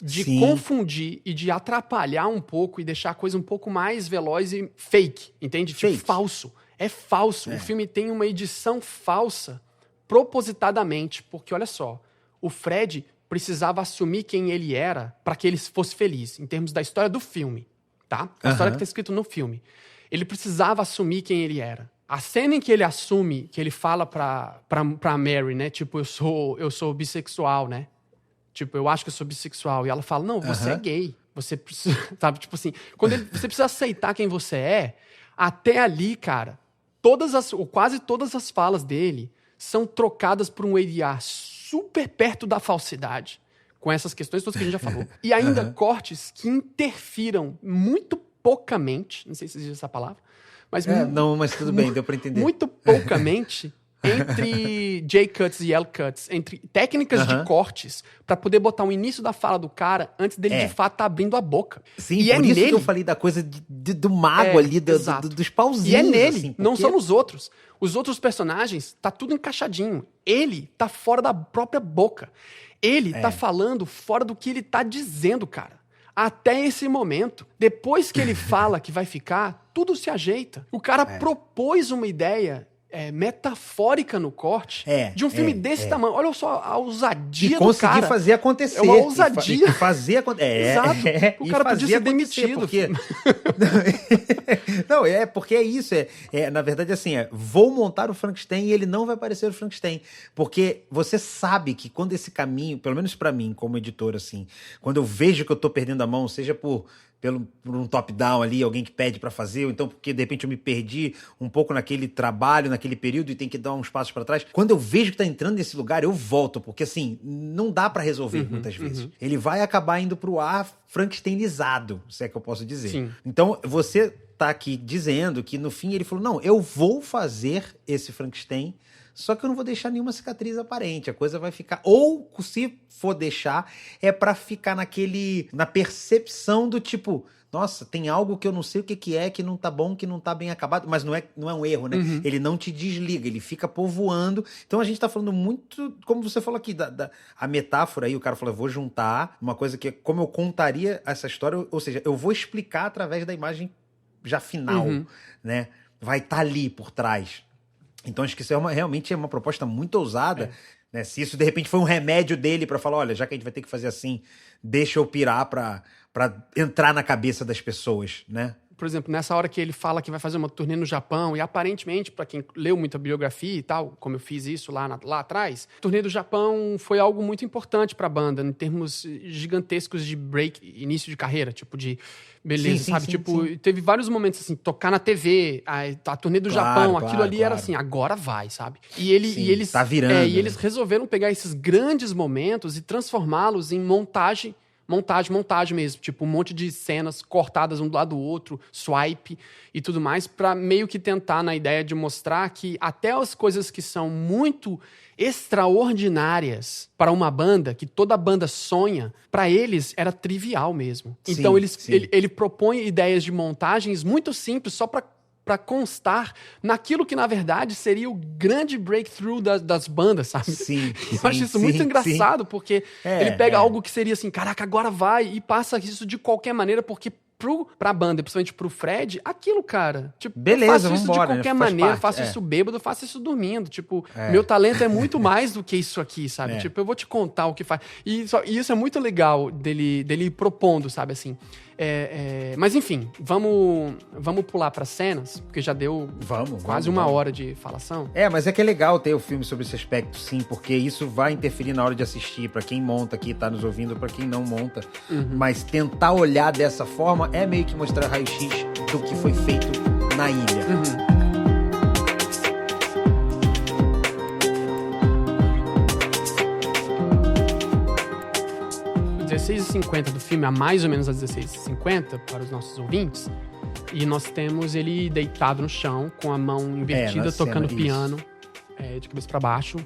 de confundir e de atrapalhar um pouco e deixar a coisa um pouco mais veloz e fake, entende? Tipo, falso. É falso. O filme tem uma edição falsa propositadamente, porque, olha só, o Fred precisava assumir quem ele era para que ele fosse feliz, em termos da história do filme, tá? A história que tá escrito no filme. Ele precisava assumir quem ele era. A cena em que ele assume, que ele fala pra Mary, né? Tipo, eu sou bissexual, né? Tipo, eu acho que eu sou bissexual. E ela fala, não, você é gay. Você precisa, sabe? Tipo assim, você precisa aceitar quem você é. Até ali, cara, quase todas as falas dele são trocadas por um ADR super perto da falsidade, com essas questões todas que a gente já falou. E ainda cortes que interfiram muito poucamente, não sei se existe essa palavra, mas... não, mas tudo bem, deu pra entender. Muito poucamente entre J-cuts e L-cuts, entre técnicas de cortes, pra poder botar o início da fala do cara antes dele de fato tá abrindo a boca. Sim, e por isso que eu falei da coisa do mago ali, dos pauzinhos. E é nele, assim, não são nos outros. Os outros personagens, tá tudo encaixadinho. Ele tá fora da própria boca. Ele tá falando fora do que ele tá dizendo, cara. Até esse momento. Depois que ele fala que vai ficar, tudo se ajeita. O cara propôs uma ideia metafórica no corte de um filme desse tamanho. Olha só a ousadia do cara. E conseguir fazer acontecer. É uma ousadia. E fazer acontecer. Exato. O cara podia ser demitido. Porque... Não, porque é isso. Na verdade, assim, vou montar o Frankenstein e ele não vai parecer o Frankenstein. Porque você sabe que quando esse caminho, pelo menos pra mim, como editor, assim, quando eu vejo que eu tô perdendo a mão, seja por um top-down ali, alguém que pede pra fazer, ou então porque de repente eu me perdi um pouco naquele trabalho, naquele período e tem que dar uns passos pra trás. Quando eu vejo que tá entrando nesse lugar, eu volto, porque assim, não dá pra resolver muitas vezes. Ele vai acabar indo pro ar frankensteinizado, se é que eu posso dizer. Sim. Então, você tá aqui dizendo que no fim ele falou, não, eu vou fazer esse Frankenstein, só que eu não vou deixar nenhuma cicatriz aparente, a coisa vai ficar... Ou, se for deixar, é pra ficar na percepção do tipo... Nossa, tem algo que eu não sei o que é, que não tá bom, que não tá bem acabado. Mas não é um erro, né? Ele não te desliga, ele fica povoando. Então a gente tá falando muito, como você falou aqui, a metáfora aí, o cara falou, eu vou juntar uma coisa que é como eu contaria essa história, ou seja, eu vou explicar através da imagem já final, né? Vai estar ali por trás. Então acho que isso realmente é uma proposta muito ousada, né? Se isso de repente foi um remédio dele pra falar, olha, já que a gente vai ter que fazer assim, deixa eu pirar pra entrar na cabeça das pessoas, né? Por exemplo, nessa hora que ele fala que vai fazer uma turnê no Japão, e aparentemente, para quem leu muita biografia e tal, como eu fiz isso lá atrás, a turnê do Japão foi algo muito importante para a banda, em termos gigantescos de início de carreira, tipo de beleza, sabe? Teve vários momentos assim, tocar na TV, a turnê do Japão, aquilo ali era assim, agora vai, sabe? E eles tá virando, e eles resolveram pegar esses grandes momentos e transformá-los em montagem mesmo, tipo um monte de cenas cortadas um do lado do outro, swipe e tudo mais, pra meio que tentar na ideia de mostrar que até as coisas que são muito extraordinárias para uma banda, que toda banda sonha, pra eles era trivial mesmo. Então ele propõe ideias de montagens muito simples só pra constar naquilo que, na verdade, seria o grande breakthrough das bandas, sabe? Eu acho isso muito engraçado, porque ele pega algo que seria assim, caraca, agora vai, e passa isso de qualquer maneira, porque pra banda, principalmente pro Fred, aquilo, cara. Tipo, beleza, eu faço isso vambora, de qualquer faz maneira, parte, eu faço é. isso bêbado, eu faço isso dormindo. Tipo, meu talento é muito mais do que isso aqui, sabe? É. Tipo, eu vou te contar o que faz. E isso é muito legal dele ir propondo, sabe, assim. Mas enfim, vamos pular para cenas, porque já deu quase uma hora de falação. Mas é que é legal ter o filme sobre esse aspecto, sim, porque isso vai interferir na hora de assistir, pra quem monta aqui, tá nos ouvindo, pra quem não monta. Mas tentar olhar dessa forma é meio que mostrar raio-x do que foi feito na ilha. 16h50 do filme, a mais ou menos às 16h50, para os nossos ouvintes, e nós temos ele deitado no chão, com a mão invertida, tocando cena, piano, de cabeça para baixo.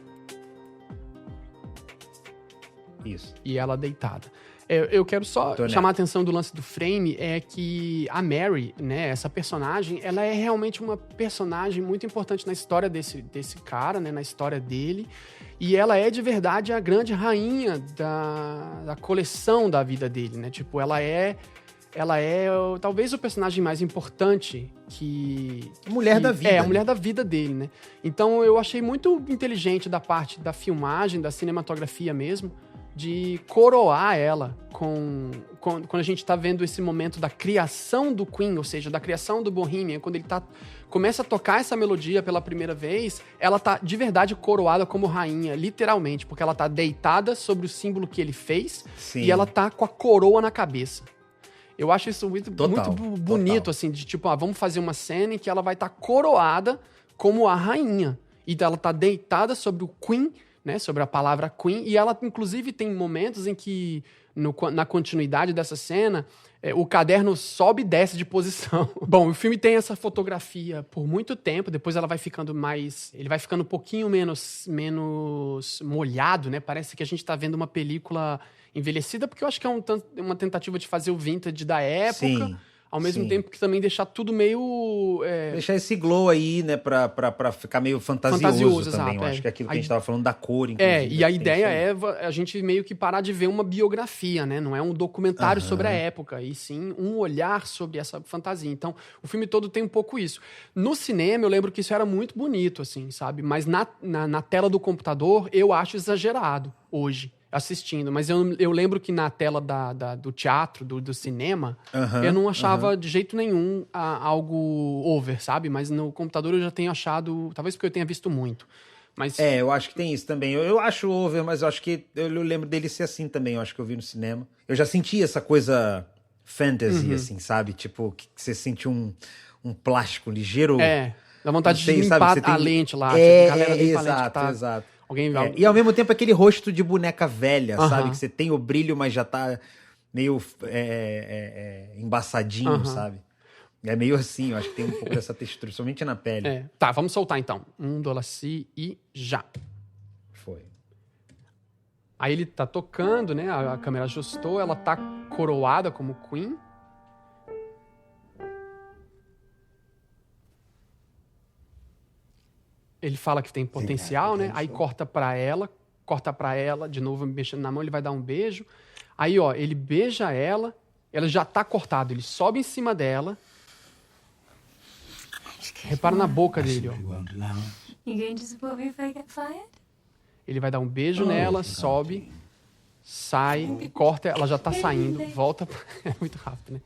Isso. E ela deitada. Eu quero só chamar a atenção do lance do frame, é que a Mary, né, essa personagem, ela é realmente uma personagem muito importante na história desse cara, né, na história dele, e ela é de verdade a grande rainha da coleção da vida dele, né, tipo, ela é talvez o personagem mais importante mulher da vida. A mulher da vida dele, né? Então eu achei muito inteligente da parte da filmagem, da cinematografia mesmo, de coroar ela quando a gente tá vendo esse momento da criação do Queen, ou seja, da criação do Bohemian, quando ele começa a tocar essa melodia pela primeira vez, ela tá de verdade coroada como rainha, literalmente, porque ela tá deitada sobre o símbolo que ele fez. Sim. E ela tá com a coroa na cabeça. Eu acho isso muito bonito, assim, de tipo, vamos fazer uma cena em que ela vai estar coroada como a rainha. E ela tá deitada sobre o Queen, né, sobre a palavra Queen, e ela, inclusive, tem momentos em que, na continuidade dessa cena, o caderno sobe e desce de posição. Bom, o filme tem essa fotografia por muito tempo, depois ela vai ficando ele vai ficando um pouquinho menos molhado, né, parece que a gente tá vendo uma película envelhecida, porque eu acho que é uma tentativa de fazer o vintage da época. Sim. Ao mesmo tempo que também deixar tudo meio... Deixar esse glow aí, né, pra ficar meio fantasioso também. Exato, eu acho que é aquilo que a gente tava falando da cor, inclusive. E a ideia é a gente meio que parar de ver uma biografia, né? Não é um documentário sobre a época, e sim um olhar sobre essa fantasia. Então, o filme todo tem um pouco isso. No cinema, eu lembro que isso era muito bonito, assim, sabe? Mas na tela do computador, eu acho exagerado hoje, assistindo, mas eu lembro que na tela do teatro, do cinema, eu não achava de jeito nenhum algo over, sabe? Mas no computador eu já tenho achado, talvez porque eu tenha visto muito. Mas... eu acho que tem isso também. Eu acho over, mas eu acho que eu lembro dele ser assim também. Eu acho que eu vi no cinema. Eu já senti essa coisa fantasy, assim, sabe? Tipo, que você sente um plástico ligeiro. Dá vontade de limpar a lente lá. Exato. E ao mesmo tempo aquele rosto de boneca velha, sabe? Que você tem o brilho, mas já tá meio embaçadinho, sabe? É meio assim, eu acho que tem um pouco dessa textura, somente na pele. Tá, vamos soltar então. 1, 2, 3 e já. Foi. Aí ele tá tocando, né? A câmera ajustou, ela tá coroada como Queen. Ele fala que tem potencial, né? Aí corta pra ela, de novo mexendo na mão, ele vai dar um beijo. Aí, ó, ele beija ela já tá cortado, ele sobe em cima dela. Repara na boca dele, ó. Ele vai dar um beijo nela, sobe, sai, corta, ela já tá saindo, volta... É muito rápido, né?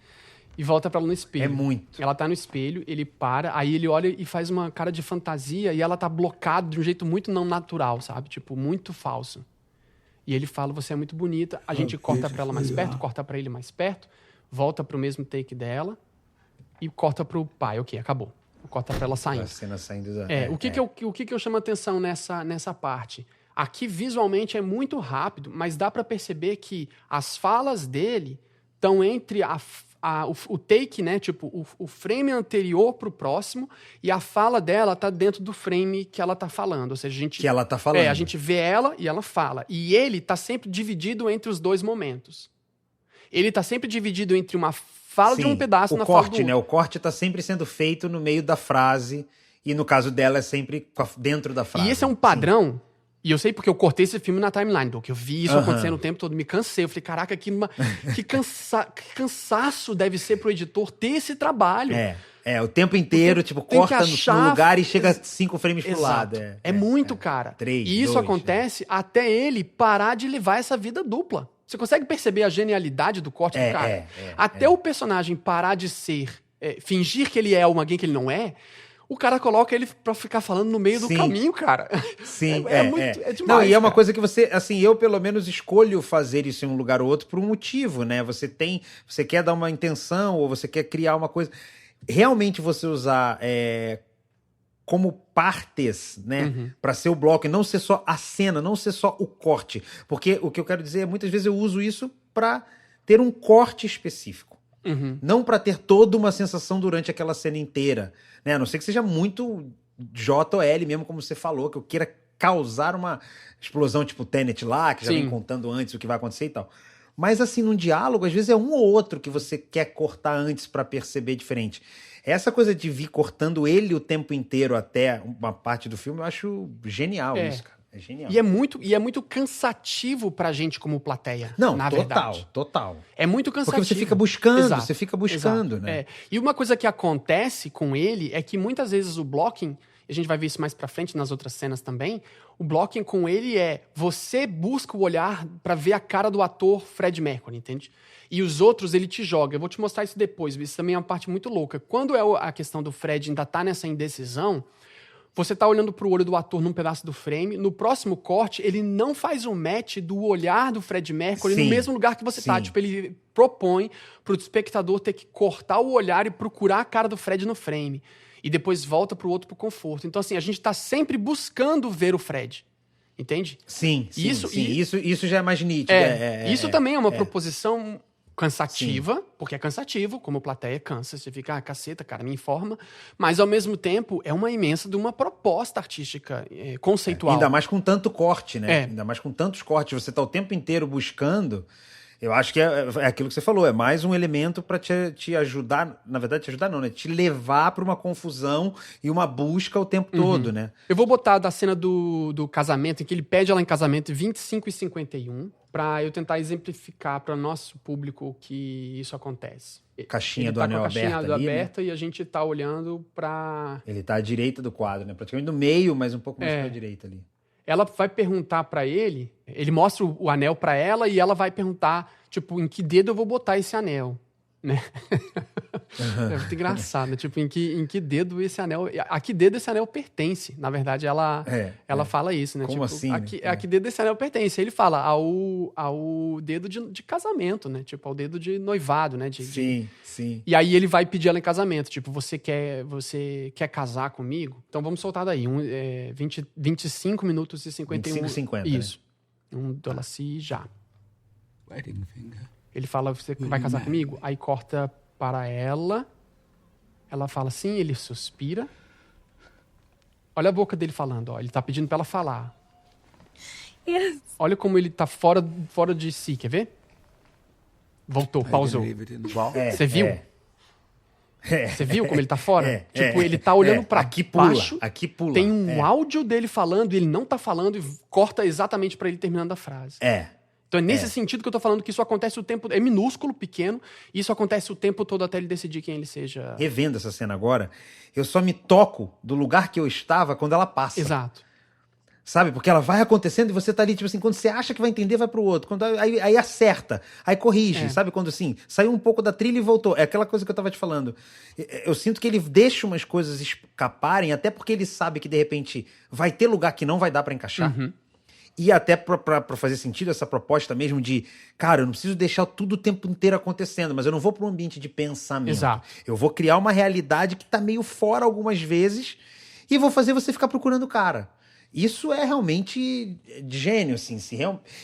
E volta pra ela no espelho. É muito. Ela tá no espelho, ele para, aí ele olha e faz uma cara de fantasia e ela tá blocada de um jeito muito não natural, sabe? Tipo, muito falso. E ele fala, você é muito bonita. A gente corta pra ela mais perto, corta pra ele mais perto, volta pro mesmo take dela e corta pro pai. Ok, acabou. Corta pra ela saindo. A cena saindo da... O que eu chamo a atenção nessa parte? Aqui, visualmente, é muito rápido, mas dá pra perceber que as falas dele estão entre o take, né? Tipo, o frame anterior pro próximo, e a fala dela tá dentro do frame que ela tá falando. Ou seja, a gente... Que ela tá falando. A gente vê ela e ela fala. E ele tá sempre dividido entre os dois momentos. Ele tá sempre dividido entre uma fala de um pedaço na fala do outro. O corte tá sempre sendo feito no meio da frase, e no caso dela é sempre dentro da frase. E esse é um padrão E eu sei porque eu cortei esse filme na timeline, Doc. Eu vi isso acontecendo o tempo todo, me cansei. Eu falei, caraca, que cansaço deve ser pro editor ter esse trabalho. O tempo inteiro, tipo, corta no lugar e chega 5 frames pro lado. É muito, cara. 3, e isso 2, acontece até ele parar de levar essa vida dupla. Você consegue perceber a genialidade do corte do cara? Até o personagem parar de ser... fingir que ele é alguém que ele não é... O cara coloca ele pra ficar falando no meio do caminho, cara. Sim, é demais. Não, e é uma cara. coisa que você, assim, eu pelo menos escolho fazer isso em um lugar ou outro por um motivo, né? Você quer dar uma intenção ou você quer criar uma coisa. Realmente você usar como partes, né? Pra ser o bloco e não ser só a cena, não ser só o corte. Porque o que eu quero dizer é, muitas vezes eu uso isso pra ter um corte específico. Não pra ter toda uma sensação durante aquela cena inteira, né? A não ser que seja muito JL mesmo, como você falou, que eu queira causar uma explosão tipo Tenet lá, que já vem contando antes o que vai acontecer e tal. Mas assim, num diálogo, às vezes é um ou outro que você quer cortar antes pra perceber diferente. Essa coisa de vir cortando ele o tempo inteiro até uma parte do filme, eu acho genial isso, cara. É genial. E é muito cansativo pra gente como plateia. Não, na verdade. total. É muito cansativo. Porque você fica buscando, né? E uma coisa que acontece com ele é que muitas vezes o blocking, a gente vai ver isso mais pra frente nas outras cenas também, o blocking com ele você busca o olhar pra ver a cara do ator Fred Mercury, entende? E os outros ele te joga. Eu vou te mostrar isso depois, isso também é uma parte muito louca. Quando a questão do Fred ainda tá nessa indecisão, você tá olhando pro olho do ator num pedaço do frame, no próximo corte, ele não faz um match do olhar do Fred Mercury no mesmo lugar que você tá. Tipo, ele propõe pro espectador ter que cortar o olhar e procurar a cara do Fred no frame. E depois volta pro outro pro conforto. Então, assim, a gente tá sempre buscando ver o Fred. Entende? Sim. Isso já é mais nítido. Isso também é uma proposição cansativa, porque é cansativo, como plateia cansa, você fica, caceta, cara, me informa, mas ao mesmo tempo é uma imensa de uma proposta artística conceitual. Ainda mais com tanto corte, né? Ainda mais com tantos cortes, você tá o tempo inteiro buscando. Eu acho que é aquilo que você falou, é mais um elemento para te ajudar, na verdade, te ajudar não, né? Te levar para uma confusão e uma busca o tempo todo, né? Eu vou botar da cena do casamento, em que ele pede ela em casamento 25 e 51, para eu tentar exemplificar para o nosso público que isso acontece. Caixinha do anel aberta ali, aberta, né? E a gente tá olhando para... Ele tá à direita do quadro, né? Praticamente no meio, mas um pouco mais para a direita ali. Ela vai perguntar pra ele, ele mostra o anel pra ela e ela vai perguntar, tipo, em que dedo eu vou botar esse anel, né? É muito engraçado, né? Tipo, em que dedo esse anel... A que dedo esse anel pertence? Na verdade, ela fala isso, né? Como tipo, assim? A que dedo esse anel pertence? Ele fala ao dedo de casamento, né? Tipo, ao dedo de noivado, né? Sim. E aí ele vai pedir ela em casamento. Tipo, você quer casar comigo? Então vamos soltar daí. 25 minutos e 51. 25,50. Isso. $1 já. Ele fala, você vai casar comigo? Aí corta para ela. Ela fala sim, ele suspira. Olha a boca dele falando, ó. Ele tá pedindo para ela falar. Yes. Olha como ele tá fora de si, quer ver? Voltou, pausou. Você viu? Você viu como ele tá fora? Ele tá olhando pra baixo. Aqui pula. Tem um áudio dele falando e ele não tá falando e corta exatamente pra ele terminando a frase. Então é nesse sentido que eu tô falando que isso acontece o tempo... É minúsculo, pequeno, e isso acontece o tempo todo até ele decidir quem ele seja. Revendo essa cena agora, eu só me toco do lugar que eu estava quando ela passa. Exato. Sabe? Porque ela vai acontecendo e você tá ali, tipo assim, quando você acha que vai entender, vai pro outro. Aí acerta, aí corrige, sabe? Quando assim, saiu um pouco da trilha e voltou. É aquela coisa que eu tava te falando. Eu sinto que ele deixa umas coisas escaparem, até porque ele sabe que, de repente, vai ter lugar que não vai dar pra encaixar. E até pra fazer sentido essa proposta mesmo de, cara, eu não preciso deixar tudo o tempo inteiro acontecendo, mas eu não vou pra um ambiente de pensamento. Exato. Eu vou criar uma realidade que tá meio fora algumas vezes e vou fazer você ficar procurando o cara. Isso é realmente de gênio, assim.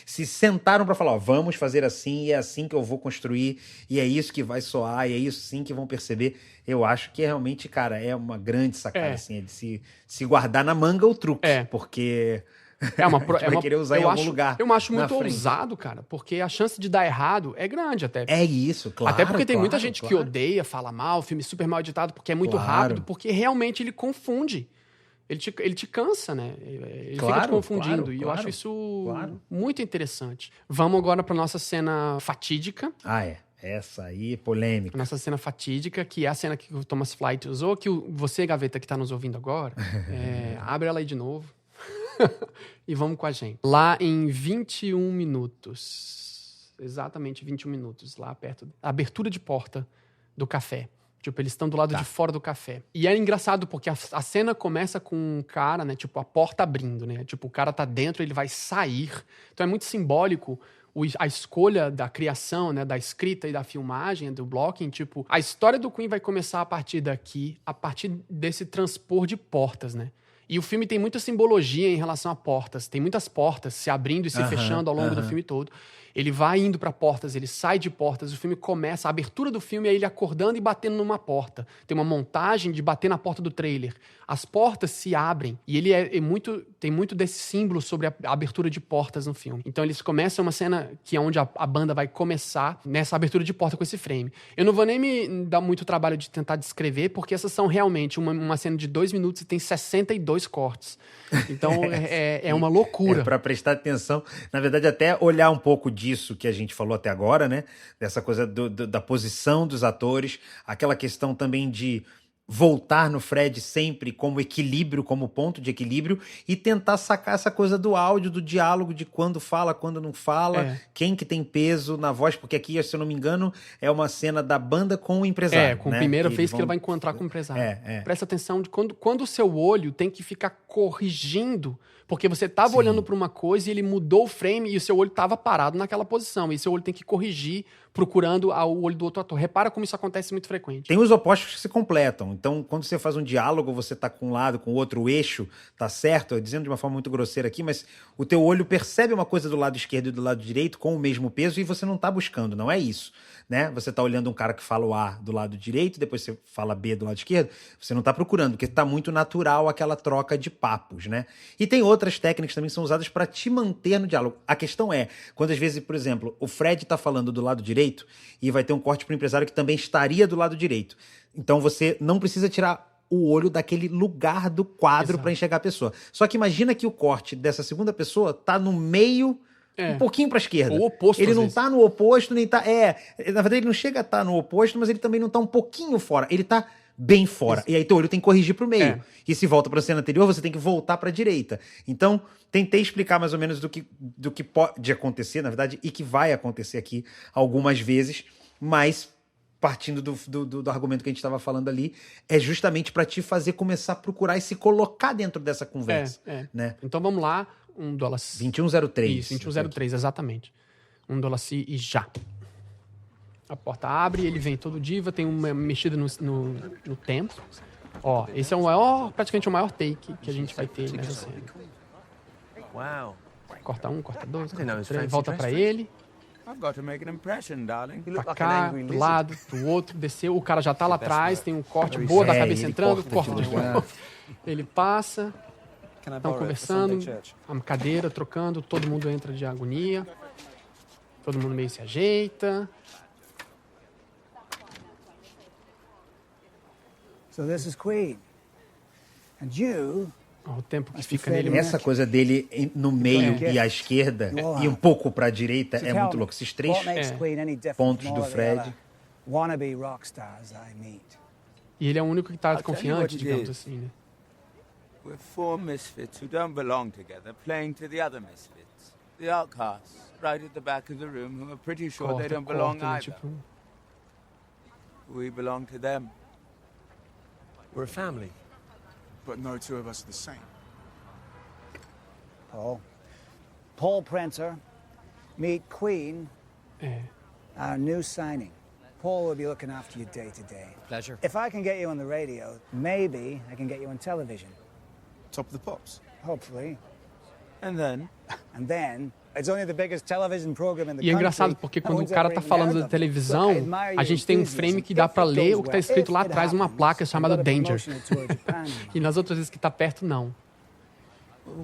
Se sentaram pra falar, ó, vamos fazer assim, e é assim que eu vou construir, e é isso que vai soar, e é isso sim que vão perceber. Eu acho que realmente, cara, é uma grande sacada, assim, é de se guardar na manga o truque, porque... vai querer usar em algum lugar. Eu acho muito ousado, cara, porque a chance de dar errado é grande até. É isso, claro. Até porque tem muita gente que odeia, fala mal, filme super mal editado porque é muito rápido, porque realmente ele confunde. Ele te cansa, né? Ele fica te Claro, confundindo. claro, e eu claro, acho isso claro. muito interessante. Vamos agora para nossa cena fatídica. Essa aí, polêmica. A nossa cena fatídica, que é a cena que o Thomas Flight usou, que você, Gaveta, que tá nos ouvindo agora, abre ela aí de novo e vamos com a gente. Lá em 21 minutos, exatamente 21 minutos, lá perto da abertura de porta do café. Tipo, eles estão do lado de fora do café. E é engraçado porque a cena começa com um cara, né? Tipo, a porta abrindo, né? Tipo, o cara tá dentro, ele vai sair. Então é muito simbólico a escolha da criação, né? Da escrita e da filmagem, do blocking. Tipo, a história do Queen vai começar a partir daqui, a partir desse transpor de portas, né? E o filme tem muita simbologia em relação a portas. Tem muitas portas se abrindo e se fechando ao longo do filme todo. Ele vai indo para portas, ele sai de portas, o filme começa, a abertura do filme é ele acordando e batendo numa porta. Tem uma montagem de bater na porta do trailer. As portas se abrem e ele tem muito desse símbolo sobre a abertura de portas no filme. Então eles começam uma cena que é onde a banda vai começar nessa abertura de porta com esse frame. Eu não vou nem me dar muito trabalho de tentar descrever, porque essas são realmente uma cena de 2 minutos e tem 62 cortes. Então é uma loucura. Para prestar atenção, na verdade até olhar um pouco disso que a gente falou até agora, né? Dessa coisa da posição dos atores, aquela questão também de voltar no Fred sempre como equilíbrio, como ponto de equilíbrio e tentar sacar essa coisa do áudio, do diálogo, de quando fala, quando não fala, quem que tem peso na voz, porque aqui, se eu não me engano, é uma cena da banda com o empresário. Com a né? primeira vez que ele vai encontrar com o empresário. Presta atenção de quando o seu olho tem que ficar corrigindo, porque você estava olhando para uma coisa e ele mudou o frame e o seu olho estava parado naquela posição, e seu olho tem que corrigir procurando o olho do outro ator. Repara como isso acontece muito frequente. Tem os opostos que se completam. Então, quando você faz um diálogo, você tá com um lado, com o outro, o eixo tá certo, eu dizendo de uma forma muito grosseira aqui, mas o teu olho percebe uma coisa do lado esquerdo e do lado direito com o mesmo peso e você não tá buscando, não é isso, né? Você tá olhando um cara que fala o A do lado direito, depois você fala B do lado esquerdo, você não tá procurando, porque tá muito natural aquela troca de papos, né? E tem outras técnicas também que são usadas para te manter no diálogo. A questão é, quando às vezes, por exemplo, o Fred tá falando do lado direito e vai ter um corte pro empresário que também estaria do lado direito. Então você não precisa tirar o olho daquele lugar do quadro para enxergar a pessoa. Só que imagina que o corte dessa segunda pessoa tá no meio, um pouquinho pra esquerda. O oposto, ele às não vezes. tá no oposto, nem tá... na verdade ele não chega a estar no oposto, mas ele também não tá um pouquinho fora. Ele tá bem fora. Isso. E aí teu olho tem que corrigir pro meio. E se volta pra cena anterior, você tem que voltar pra direita. Então, tentei explicar mais ou menos do que pode acontecer, na verdade, e que vai acontecer aqui algumas vezes, mas partindo do argumento que a gente estava falando ali, é justamente para te fazer começar a procurar e se colocar dentro dessa conversa. Né? Então vamos lá, $1. 2103. Isso, 2103, exatamente. $1 e já. A porta abre, ele vem todo diva, tem uma mexida no tempo. Ó, esse é praticamente o maior take que a gente vai ter nessa cena. Corta 1, corta 2, corta 3, volta pra ele. Pra cá, pro lado, pro outro, desceu. O cara já tá lá atrás, tem um corte boa da cabeça entrando, corta de novo. Ele passa, estão conversando, a cadeira trocando, todo mundo entra de agonia. Todo mundo meio se ajeita. So this is Queen. And you... O tempo que fica nele. Essa coisa dele no meio e à esquerda e um pouco para a direita é muito louco. Esses três pontos do Fred. E ele é o único que tá confiante, digamos assim, né? We're 4 misfits who don't belong together, playing to the other misfits. The outcasts, right at the back of the room, who are pretty sure they don't belong either. We belong to them. We're a family. But no two of us are the same. Paul Prancer, meet Queen, our new signing. Paul will be looking after you day to day. Pleasure. If I can get you on the radio, maybe I can get you on television. Top of the pops. Hopefully. And then? And then, it's only the biggest television program in the country. E é engraçado porque quando o cara tá falando da televisão, a gente tem um frame que dá pra ler o que tá escrito lá atrás numa placa chamada Danger. E nas outras vezes que tá perto, não.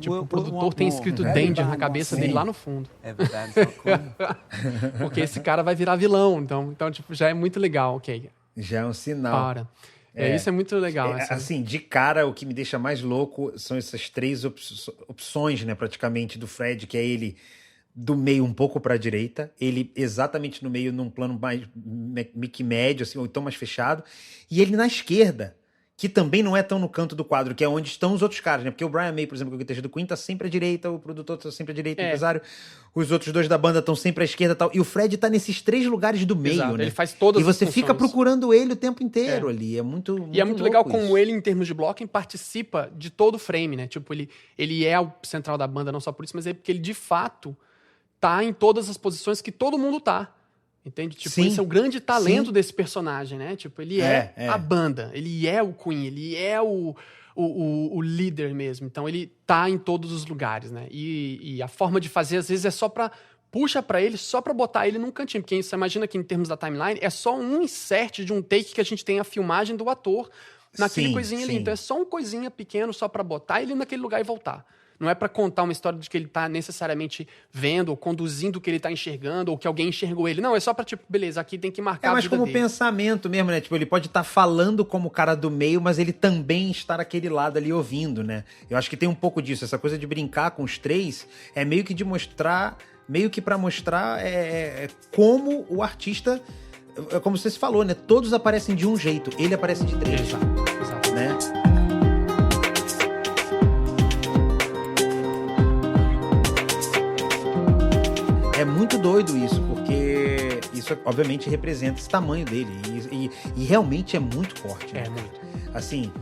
Tipo, o produtor tem escrito Danger na cabeça dele lá no fundo. Porque esse cara vai virar vilão. Então, tipo, já é muito legal, ok. Já é um sinal. Isso é muito legal. Assim, de cara, o que me deixa mais louco são essas 3 opções, né, praticamente, do Fred, que é ele do meio um pouco para a direita, ele exatamente no meio num plano mais médio, assim, ou então mais fechado, e ele na esquerda, que também não é tão no canto do quadro, que é onde estão os outros caras, né? Porque o Brian May, por exemplo, que é o guitarrista do Queen, tá sempre à direita, o produtor tá sempre à direita, o empresário, os outros 2 da banda estão sempre à esquerda e tal, e o Fred tá nesses 3 lugares do meio, Exato, né? Ele faz todas e você as funções. fica procurando ele o tempo inteiro ali, é muito E é muito legal como isso. ele, em termos de blocking, participa de todo o frame, né? Tipo, ele é o central da banda, não só por isso, mas é porque ele, de fato, tá em todas as posições que todo mundo tá. Entende? Tipo, esse é o grande talento desse personagem, né? Tipo, ele é a banda, ele é o Queen, ele é o líder mesmo. Então, ele tá em todos os lugares, né? E a forma de fazer, às vezes, é só pra... Puxa pra ele, só pra botar ele num cantinho. Porque você imagina que, em termos da timeline, é só um insert de um take que a gente tem a filmagem do ator naquele coisinha ali. Então, é só um coisinha pequeno só pra botar ele naquele lugar e voltar. Não é pra contar uma história de que ele tá necessariamente vendo ou conduzindo o que ele tá enxergando ou que alguém enxergou ele. Não, é só pra, tipo, beleza, aqui tem que marcar a vida mais como dele. pensamento mesmo, né? Tipo, ele pode estar falando como o cara do meio, mas ele também está naquele lado ali ouvindo, né? Eu acho que tem um pouco disso. Essa coisa de brincar com os 3 é meio que de mostrar... Meio que pra mostrar como o artista... Como você falou, né? Todos aparecem de um jeito. Ele aparece de 3. Exato. Né? É muito doido isso, porque isso obviamente representa esse tamanho dele. E realmente é muito forte. Né? É muito. Assim,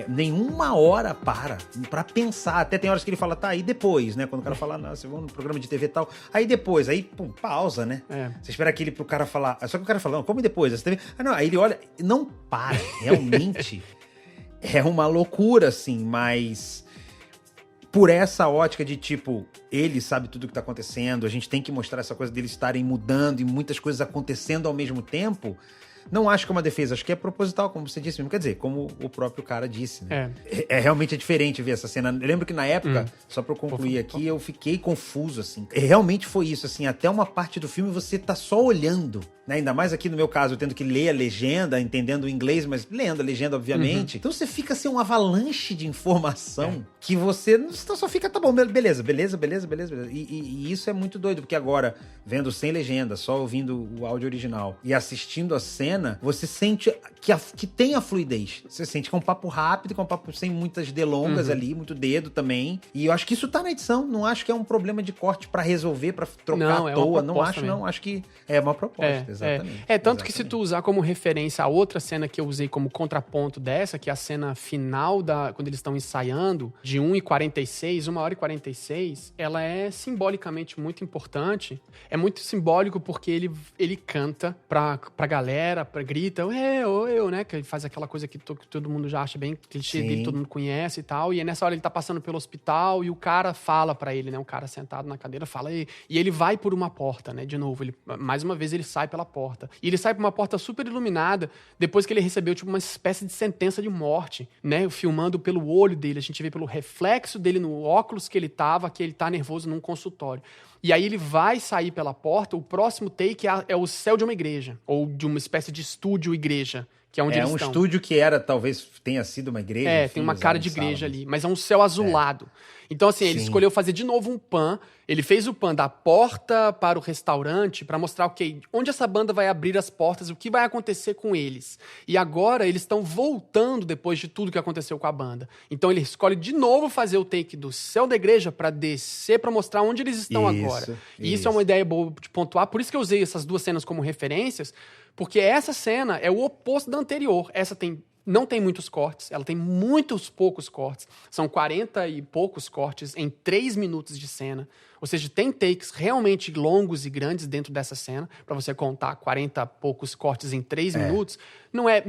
nenhuma hora pra pensar. Até tem horas que ele fala, tá, aí depois, né? Quando o cara fala, nossa, vamos no programa de TV e tal. Aí depois, aí, pum, pausa, né? Você espera aquele pro cara falar. Só que o cara fala, não, como depois? Essa TV... não, aí ele olha, não para. Realmente é uma loucura, assim, mas... Por essa ótica de, tipo, ele sabe tudo o que tá acontecendo, a gente tem que mostrar essa coisa deles estarem mudando e muitas coisas acontecendo ao mesmo tempo, não acho que é uma defesa, acho que é proposital, como você disse mesmo. Quer dizer, como o próprio cara disse, né? Realmente diferente ver essa cena. Eu lembro que na época, só pra eu concluir aqui, eu fiquei confuso, assim. Realmente foi isso, assim, até uma parte do filme você tá só olhando, né? Ainda mais aqui no meu caso, eu tendo que ler a legenda, entendendo o inglês, mas lendo a legenda, obviamente. Então você fica, assim, um avalanche de informação que você só fica, tá bom, beleza. E isso é muito doido, porque agora, vendo sem legenda, só ouvindo o áudio original e assistindo a cena, você sente que tem a fluidez. Você sente que é um papo rápido, que é um papo sem muitas delongas ali, muito dedo também. E eu acho que isso tá na edição. Não acho que é um problema de corte pra resolver, pra trocar à toa. Não acho, não. Acho que é uma proposta, exatamente. Tanto que se tu usar como referência a outra cena que eu usei como contraponto dessa, que é a cena final, quando eles estão ensaiando, de 1h46, 1h46, ela é simbolicamente muito importante. É muito simbólico porque ele canta pra galera, grita, eu, né? Que ele faz aquela coisa que todo mundo já acha bem clichê dele, todo mundo conhece e tal. E aí nessa hora ele tá passando pelo hospital e o cara fala pra ele, né? Um cara sentado na cadeira fala, e ele vai por uma porta, né? De novo, mais uma vez ele sai pela porta. E ele sai por uma porta super iluminada depois que ele recebeu, tipo, uma espécie de sentença de morte, né? Filmando pelo olho dele, a gente vê pelo reflexo dele no óculos que ele tá nervoso num consultório. E aí ele vai sair pela porta, o próximo take é o céu de uma igreja, ou de uma espécie de estúdio-igreja, que é onde eles estão. É um estúdio que talvez tenha sido uma igreja. Tem uma cara de igreja ali, mas é um céu azulado. Então, assim, ele escolheu fazer de novo um pan. Ele fez o pan da porta para o restaurante para mostrar, onde essa banda vai abrir as portas, o que vai acontecer com eles. E agora eles estão voltando depois de tudo que aconteceu com a banda. Então ele escolhe de novo fazer o take do céu da igreja para descer, para mostrar onde eles estão agora. E isso é uma ideia boa de pontuar. Por isso que eu usei essas duas cenas como referências, porque essa cena é o oposto da anterior. Essa não tem muitos cortes, ela tem muitos poucos cortes. São 40 e poucos cortes em 3 minutos de cena. Ou seja, tem takes realmente longos e grandes dentro dessa cena, para você contar 40 e poucos cortes em 3 minutos. Não é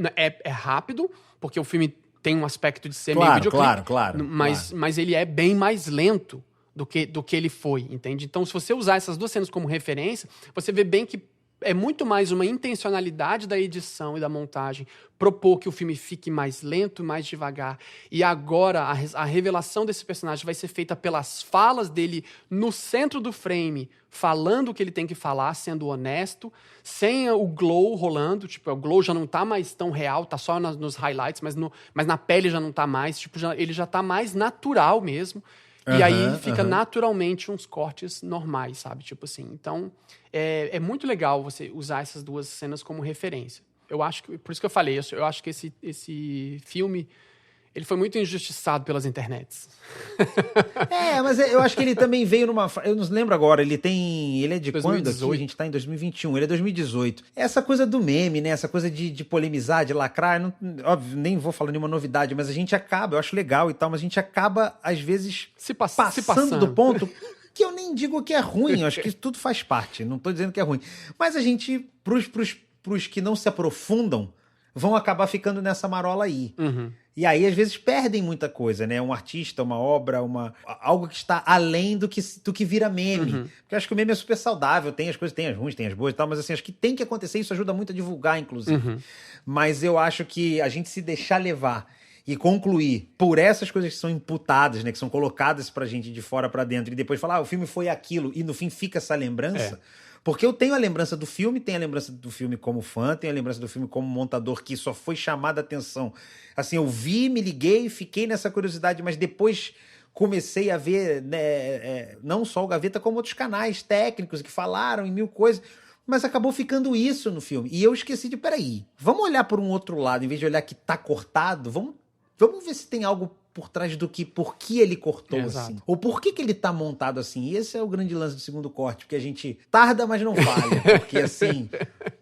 rápido, porque o filme tem um aspecto de ser meio videoclipe. Claro. Mas ele é bem mais lento do que ele foi, entende? Então, se você usar essas duas cenas como referência, você vê bem que é muito mais uma intencionalidade da edição e da montagem propor que o filme fique mais lento, mais devagar. E agora a revelação desse personagem vai ser feita pelas falas dele no centro do frame, falando o que ele tem que falar, sendo honesto, sem o glow rolando. Tipo, o glow já não tá mais tão real, tá só nos highlights, mas na pele já não tá mais. Tipo, ele já tá mais natural mesmo. E aí fica naturalmente uns cortes normais, sabe? Tipo assim, então é muito legal você usar essas duas cenas como referência. Eu acho que, por isso que eu falei, eu acho que esse filme, ele foi muito injustiçado pelas internets. Mas eu acho que ele também veio numa... Eu não lembro agora, ele é de 2018. Quando aqui? A gente tá em 2021, ele é 2018. Essa coisa do meme, né? Essa coisa de polemizar, de lacrar, óbvio, nem vou falar nenhuma novidade, mas a gente acaba, eu acho legal e tal, mas a gente acaba, às vezes, passando do ponto... que eu nem digo que é ruim, eu acho que tudo faz parte, não tô dizendo que é ruim. Mas a gente, pros que não se aprofundam, vão acabar ficando nessa marola aí. E aí, às vezes, perdem muita coisa, né? Um artista, uma obra, algo que está além do que vira meme. Porque eu acho que o meme é super saudável, tem as coisas, tem as ruins, tem as boas e tal, mas assim, acho que tem que acontecer, isso ajuda muito a divulgar, inclusive. Mas eu acho que a gente se deixar levar e concluir por essas coisas que são imputadas, né? Que são colocadas pra gente de fora pra dentro, e depois falar, o filme foi aquilo, e no fim fica essa lembrança... Porque eu tenho a lembrança do filme, tenho a lembrança do filme como fã, tenho a lembrança do filme como montador, que só foi chamada a atenção. Assim, eu vi, me liguei, fiquei nessa curiosidade, mas depois comecei a ver, né, não só o Gaveta, como outros canais técnicos que falaram em mil coisas, mas acabou ficando isso no filme. E eu esqueci de, peraí, vamos olhar por um outro lado, em vez de olhar que tá cortado, vamos ver se tem algo por trás por que ele cortou assim. Ou por que ele tá montado assim. E esse é o grande lance do segundo corte, porque a gente tarda, mas não falha. Porque assim,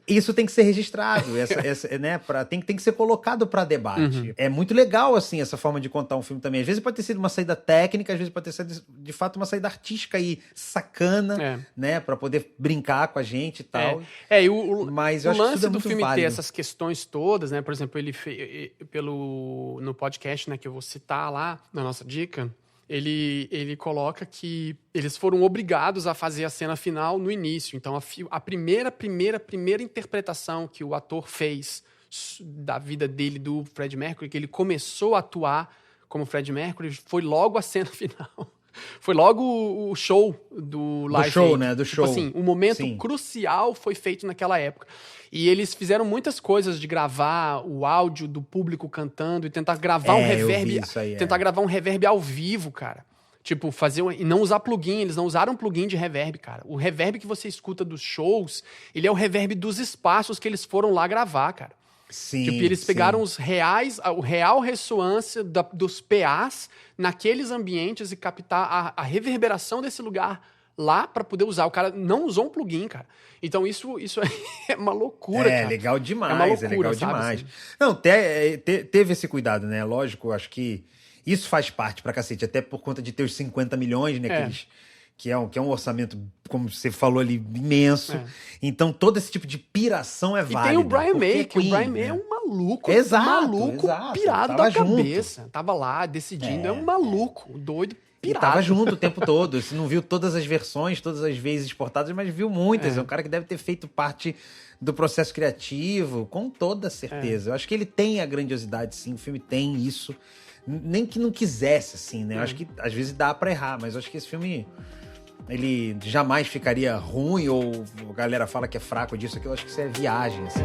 isso tem que ser registrado, né, tem que ser colocado para debate. É muito legal, assim, essa forma de contar um filme também. Às vezes pode ter sido uma saída técnica, às vezes pode ter sido, de fato, uma saída artística e sacana, né, para poder brincar com a gente e tal. Mas eu acho que tudo é muito do filme válido. ter essas questões todas, né, por exemplo, ele no podcast, né, que eu vou citar lá, na nossa dica, ele coloca que eles foram obrigados a fazer a cena final no início. Então, a primeira interpretação que o ator fez da vida dele, do Freddie Mercury, que ele começou a atuar como Freddie Mercury, foi logo a cena final. Foi logo o show do Live Aid. Do show, né? Do tipo show. Assim, um momento crucial foi feito naquela época. E eles fizeram muitas coisas de gravar o áudio do público cantando e tentar gravar um reverb. Tentar gravar um reverb ao vivo, cara. Tipo, e não usar plugin. Eles não usaram plugin de reverb, cara. O reverb que você escuta dos shows, ele é o reverb dos espaços que eles foram lá gravar, cara. Sim, tipo, eles pegaram o real ressonância dos PAs naqueles ambientes e captar a reverberação desse lugar lá pra poder usar. O cara não usou um plugin, cara. Então isso é uma loucura, cara. É legal demais, é uma loucura, legal sabe, demais. assim? Não, teve esse cuidado, né? Lógico, eu acho que isso faz parte pra cacete, até por conta de ter os 50 milhões, né? Que é um orçamento, como você falou ali, imenso. Então, todo esse tipo de piração é válido. E tem o Brian May, que o Brian May é um maluco. Exato. Pirado da cabeça. Tava lá, decidindo. É um maluco, doido, pirado. E tava junto o tempo todo. Você não viu todas as versões, todas as vezes exportadas, mas viu muitas. É um cara que deve ter feito parte do processo criativo, com toda certeza. Eu acho que ele tem a grandiosidade, sim. O filme tem isso. Nem que não quisesse, assim, né? Eu acho que às vezes dá pra errar, mas eu acho que esse filme... ele jamais ficaria ruim, ou a galera fala que é fraco disso, aquilo, acho que isso é viagem, assim.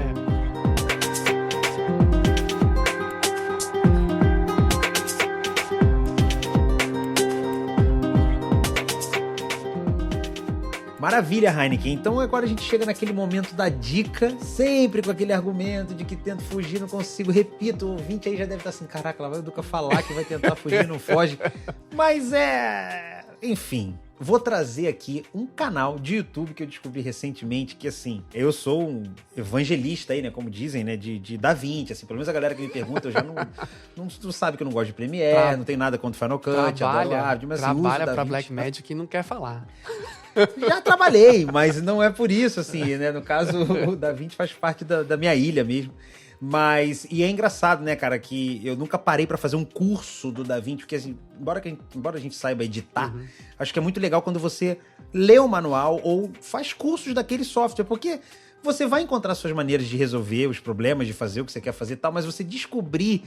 Maravilha, Heineken. Então agora a gente chega naquele momento da dica, sempre com aquele argumento de que tento fugir, não consigo. Repito, o ouvinte aí já deve estar assim, caraca, lá vai o Duca falar que vai tentar fugir, não foge. Mas enfim... Vou trazer aqui um canal de YouTube que eu descobri recentemente, que assim, eu sou um evangelista aí, né, como dizem, né, de DaVinci, assim, pelo menos a galera que me pergunta, eu já não sabe que eu não gosto de Premiere, não tem nada contra Final Cut, trabalha pra Blackmagic e não quer falar. Já trabalhei, mas não é por isso, assim, né, no caso, o DaVinci faz parte da minha ilha mesmo. E é engraçado, né, cara, que eu nunca parei pra fazer um curso do DaVinci, porque assim, embora a gente saiba editar, acho que é muito legal quando você lê o manual ou faz cursos daquele software, porque Você vai encontrar suas maneiras de resolver os problemas, de fazer o que você quer fazer e tal, mas você descobrir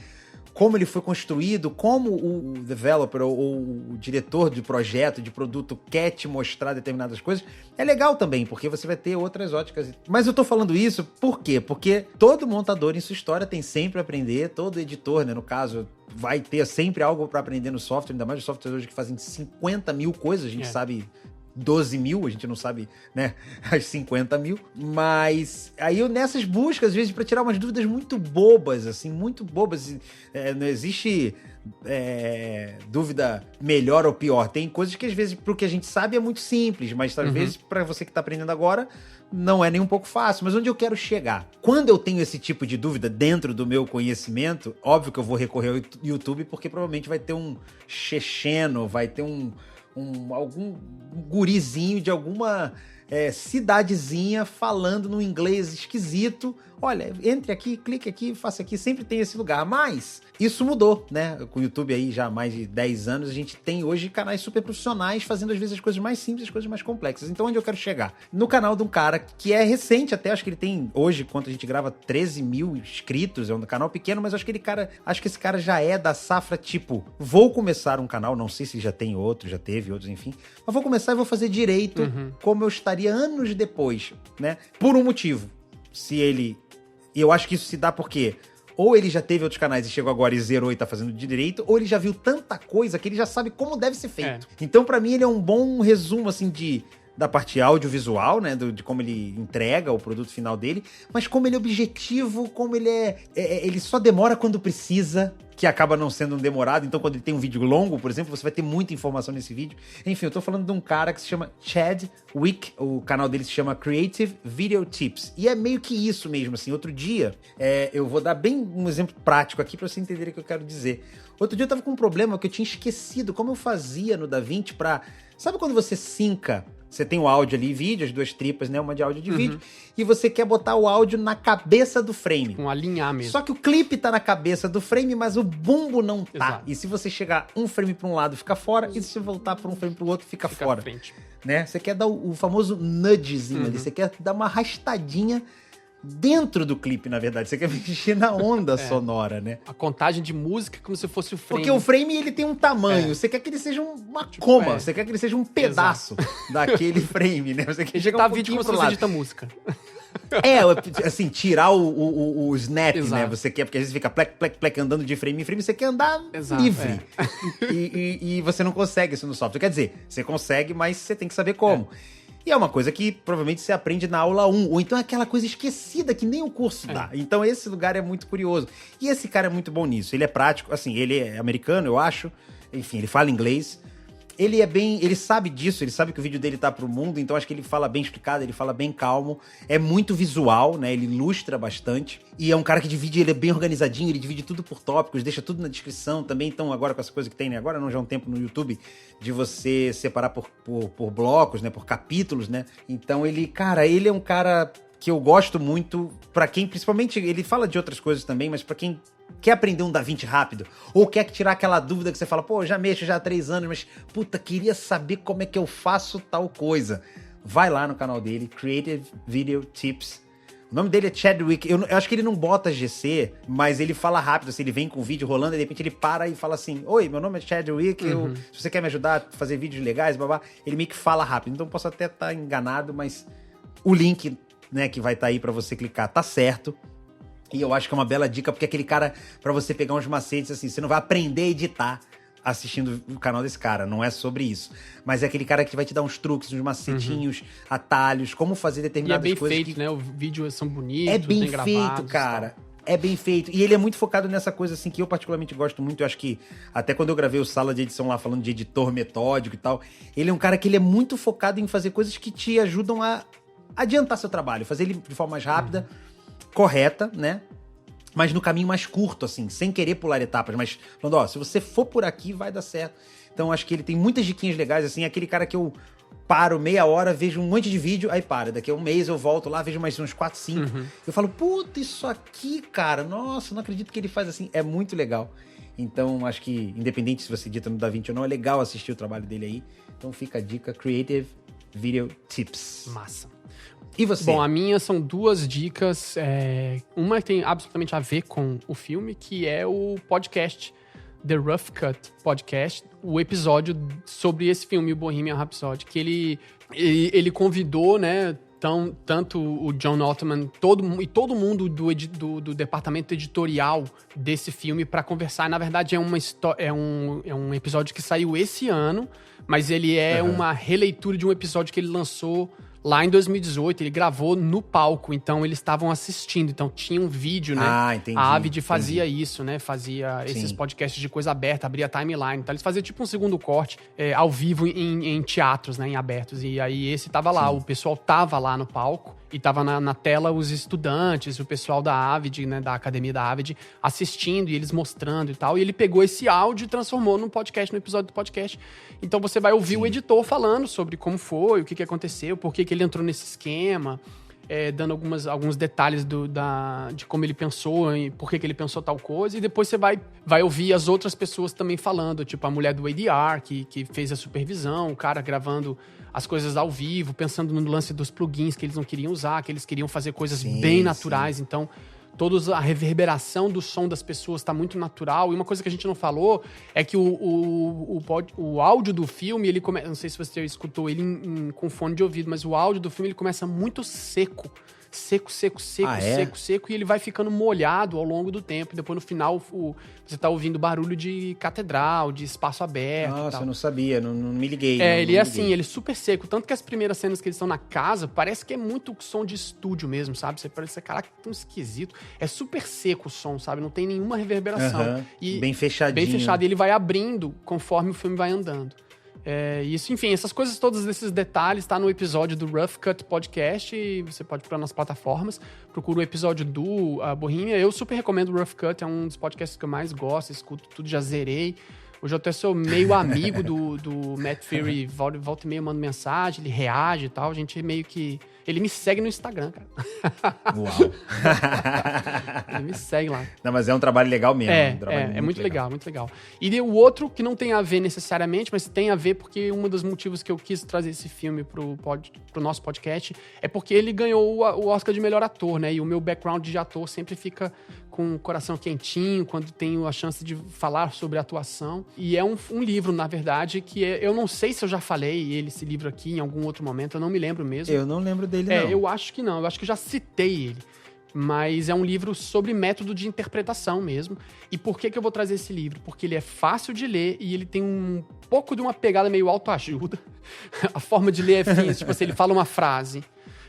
como ele foi construído, como o developer ou o diretor de projeto, de produto quer te mostrar determinadas coisas, é legal também, porque você vai ter outras óticas. Mas eu tô falando isso por quê? Porque todo montador em sua história tem sempre a aprender, todo editor, né, no caso, vai ter sempre algo para aprender no software, ainda mais os softwares hoje que fazem 50 mil coisas, a gente sabe 12 mil, a gente não sabe, né, as 50 mil, mas aí eu nessas buscas, às vezes, para tirar umas dúvidas muito bobas, assim, muito bobas, não existe dúvida melhor ou pior, tem coisas que às vezes, pro que a gente sabe, é muito simples, mas às vezes, para você que tá aprendendo agora, não é nem um pouco fácil, mas onde eu quero chegar? Quando eu tenho esse tipo de dúvida dentro do meu conhecimento, óbvio que eu vou recorrer ao YouTube, porque provavelmente vai ter um checheno, vai ter algum gurizinho de alguma cidadezinha falando num inglês esquisito. Olha, entre aqui, clique aqui, faça aqui, sempre tem esse lugar. Mas isso mudou, né? Com o YouTube aí já há mais de 10 anos, a gente tem hoje canais super profissionais fazendo às vezes as coisas mais simples, as coisas mais complexas. Então onde eu quero chegar? No canal de um cara que é recente até, acho que ele tem hoje, quando a gente grava, 13 mil inscritos, é um canal pequeno, mas acho que esse cara já é da safra tipo, vou começar um canal, não sei se já tem outro, já teve outros, enfim, mas vou começar e vou fazer direito como eu estaria anos depois, né? Por um motivo. E eu acho que isso se dá porque ou ele já teve outros canais e chegou agora e zerou e tá fazendo direito, ou ele já viu tanta coisa que ele já sabe como deve ser feito. Então, pra mim, ele é um bom resumo, assim, da parte audiovisual, né, de como ele entrega o produto final dele, mas como ele é objetivo, como ele ele só demora quando precisa, que acaba não sendo um demorado. Então, quando ele tem um vídeo longo, por exemplo, você vai ter muita informação nesse vídeo. Enfim, eu tô falando de um cara que se chama Chad Wick, o canal dele se chama Creative Video Tips, e é meio que isso mesmo, assim. Outro dia, eu vou dar bem um exemplo prático aqui pra você entender o que eu quero dizer. Outro dia eu tava com um problema que eu tinha esquecido como eu fazia no DaVinci pra... Sabe quando você sinca? Você tem o áudio ali e vídeo, as duas tripas, né? Uma de áudio e de vídeo. E você quer botar o áudio na cabeça do frame. Com alinhar mesmo. Só que o clipe tá na cabeça do frame, mas o bumbo não tá. Exato. E se você chegar um frame pra um lado, fica fora. E se você voltar pra um frame pro outro, fica fora. Frente. Né? Você quer dar o famoso nudgezinho ali. Você quer dar uma arrastadinha dentro do clipe, na verdade. Você quer mexer na onda sonora, né? A contagem de música como se fosse o frame. Porque o frame, ele tem um tamanho. Você quer que ele seja uma coma. Você quer que ele seja um pedaço daquele frame, né? Você quer chegar vídeo como se você edita música. Assim, tirar o snap, Exato. né? Você quer, porque às vezes fica plec, plec, plec, andando de frame em frame, você quer andar livre. E você não consegue isso no software. Quer dizer, você consegue, mas você tem que saber como. E é uma coisa que provavelmente você aprende na aula 1, ou então é aquela coisa esquecida que nem o curso dá. Então esse lugar é muito curioso. E esse cara é muito bom nisso. Ele é prático, assim, ele é americano, eu acho. Enfim, ele fala inglês. Ele sabe disso, ele sabe que o vídeo dele tá pro mundo, então acho que ele fala bem explicado, ele fala bem calmo. É muito visual, né? Ele ilustra bastante. E é um cara que divide, ele é bem organizadinho, ele divide tudo por tópicos, deixa tudo na descrição também. Então agora com essa coisa que tem, né? Agora não já é um tempo no YouTube de você separar por blocos, né? Por capítulos, né? Então ele é um cara que eu gosto muito, pra quem, principalmente, ele fala de outras coisas também, mas pra quem quer aprender um DaVinci rápido, ou quer tirar aquela dúvida que você fala, pô, já mexo já há 3 anos, mas, puta, queria saber como é que eu faço tal coisa. Vai lá no canal dele, Creative Video Tips. O nome dele é Chadwick. Eu acho que ele não bota GC, mas ele fala rápido, assim, ele vem com o vídeo rolando, e de repente ele para e fala assim, oi, meu nome é Chadwick, se você quer me ajudar a fazer vídeos legais, babá, ele meio que fala rápido. Então posso até estar enganado, mas o link, né, que vai estar aí pra você clicar, tá certo. E eu acho que é uma bela dica, porque é aquele cara, pra você pegar uns macetes, assim, você não vai aprender a editar assistindo o canal desse cara, não é sobre isso. Mas é aquele cara que vai te dar uns truques, uns macetinhos, atalhos, como fazer determinadas coisas. E é bem feito, né? Os vídeos são bonitos, é bem feito, cara. É bem feito. E ele é muito focado nessa coisa, assim, que eu particularmente gosto muito. Eu acho que, até quando eu gravei o Sala de Edição lá, falando de editor metódico e tal, ele é um cara que ele é muito focado em fazer coisas que te ajudam a adiantar seu trabalho, fazer ele de forma mais rápida, correta, né? Mas no caminho mais curto, assim, sem querer pular etapas, mas falando, ó, se você for por aqui, vai dar certo. Então, acho que ele tem muitas diquinhas legais, assim, aquele cara que eu paro meia hora, vejo um monte de vídeo, aí para. Daqui a um mês eu volto lá, vejo mais uns 4, 5. Eu falo, puta, isso aqui, cara, nossa, não acredito que ele faz assim. É muito legal. Então, acho que, independente se você edita no DaVinci ou não, é legal assistir o trabalho dele aí. Então, fica a dica, Creative Video Tips. Massa. E você? Bom, a minha são 2 dicas. Uma tem absolutamente a ver com o filme, que é o podcast The Rough Cut Podcast, o episódio sobre esse filme, o Bohemian Rhapsody, que ele convidou, né, tanto o John Ottman todo mundo do departamento editorial desse filme para conversar. Na verdade, é um episódio que saiu esse ano, mas ele é uma releitura de um episódio que ele lançou lá em 2018, ele gravou no palco, então eles estavam assistindo, então tinha um vídeo, né? Ah, entendi. A Avid fazia isso, né? Fazia esses podcasts de coisa aberta, abria timeline, então eles faziam tipo um segundo corte ao vivo em teatros, né? Em abertos, e aí esse tava lá, o pessoal tava lá no palco, e tava na tela os estudantes, o pessoal da Avid, né? Da academia da Avid, assistindo, e eles mostrando e tal, e ele pegou esse áudio e transformou num podcast, no episódio do podcast. Então você vai ouvir o editor falando sobre como foi, o que aconteceu, por que ele entrou nesse esquema, dando alguns detalhes de como ele pensou e por que ele pensou tal coisa, e depois você vai ouvir as outras pessoas também falando, tipo a mulher do ADR, que fez a supervisão, o cara gravando as coisas ao vivo, pensando no lance dos plugins que eles não queriam usar, que eles queriam fazer coisas bem naturais, então a reverberação do som das pessoas está muito natural. E uma coisa que a gente não falou é que o áudio do filme, ele começa... Não sei se você escutou ele com fone de ouvido, mas o áudio do filme ele começa muito seco. Seco, e ele vai ficando molhado ao longo do tempo. E depois, no final, você tá ouvindo barulho de catedral, de espaço aberto. Nossa, eu não sabia, não me liguei. Ele é assim, ele é super seco. Tanto que as primeiras cenas que eles estão na casa, parece que é muito som de estúdio mesmo, sabe? Você parece, caraca, tão esquisito. É super seco o som, sabe? Não tem nenhuma reverberação. E bem fechadinho. Bem fechado. E ele vai abrindo conforme o filme vai andando. Isso, enfim, essas coisas todas, esses detalhes, tá no episódio do Rough Cut Podcast, e você pode procurar nas plataformas, procura o episódio do Bohemian. Eu super recomendo o Rough Cut, é um dos podcasts que eu mais gosto, escuto tudo, já zerei. Hoje eu até sou meio amigo do Matt Fury, volta e meia, mando mensagem, ele reage e tal, a gente meio que... Ele me segue no Instagram, cara. Uau! Ele me segue lá. Não, mas é um trabalho legal mesmo. É muito legal, muito legal. E o outro, que não tem a ver necessariamente, mas tem a ver porque um dos motivos que eu quis trazer esse filme pro nosso podcast é porque ele ganhou o Oscar de melhor ator, né? E o meu background de ator sempre fica com o coração quentinho quando tenho a chance de falar sobre atuação. E é um livro, na verdade, que eu não sei se eu já falei esse livro aqui em algum outro momento, eu não me lembro mesmo. Eu não lembro dele, não. Eu acho que não, eu acho que eu já citei ele. Mas é um livro sobre método de interpretação mesmo. E por que eu vou trazer esse livro? Porque ele é fácil de ler e ele tem um pouco de uma pegada meio autoajuda. A forma de ler é fina, tipo assim, ele fala uma frase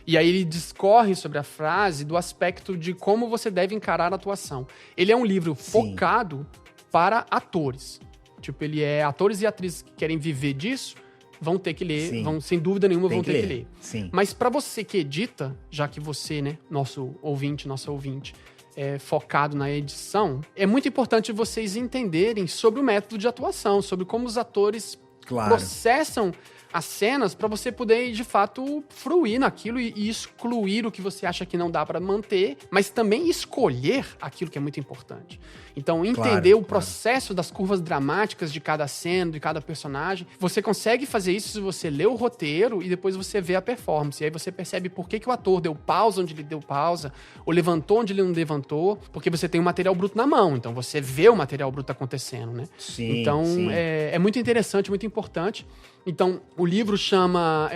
e aí ele discorre sobre a frase do aspecto de como você deve encarar a atuação. Ele é um livro focado para atores. Tipo, ele é atores e atrizes que querem viver disso, vão ter que ler, sem dúvida nenhuma, vão ter que ler. Sim. Mas para você que edita, já que você, né, nossa ouvinte, é focado na edição, é muito importante vocês entenderem sobre o método de atuação, sobre como os atores processam as cenas para você poder, de fato, fruir naquilo e excluir o que você acha que não dá para manter, mas também escolher aquilo que é muito importante. Então, entender o processo das curvas dramáticas de cada cena, de cada personagem. Você consegue fazer isso se você lê o roteiro e depois você vê a performance. E aí você percebe por que o ator deu pausa onde ele deu pausa, ou levantou onde ele não levantou, porque você tem o material bruto na mão. Então, você vê o material bruto acontecendo, né? Então, é muito interessante, muito importante. Então, o livro chama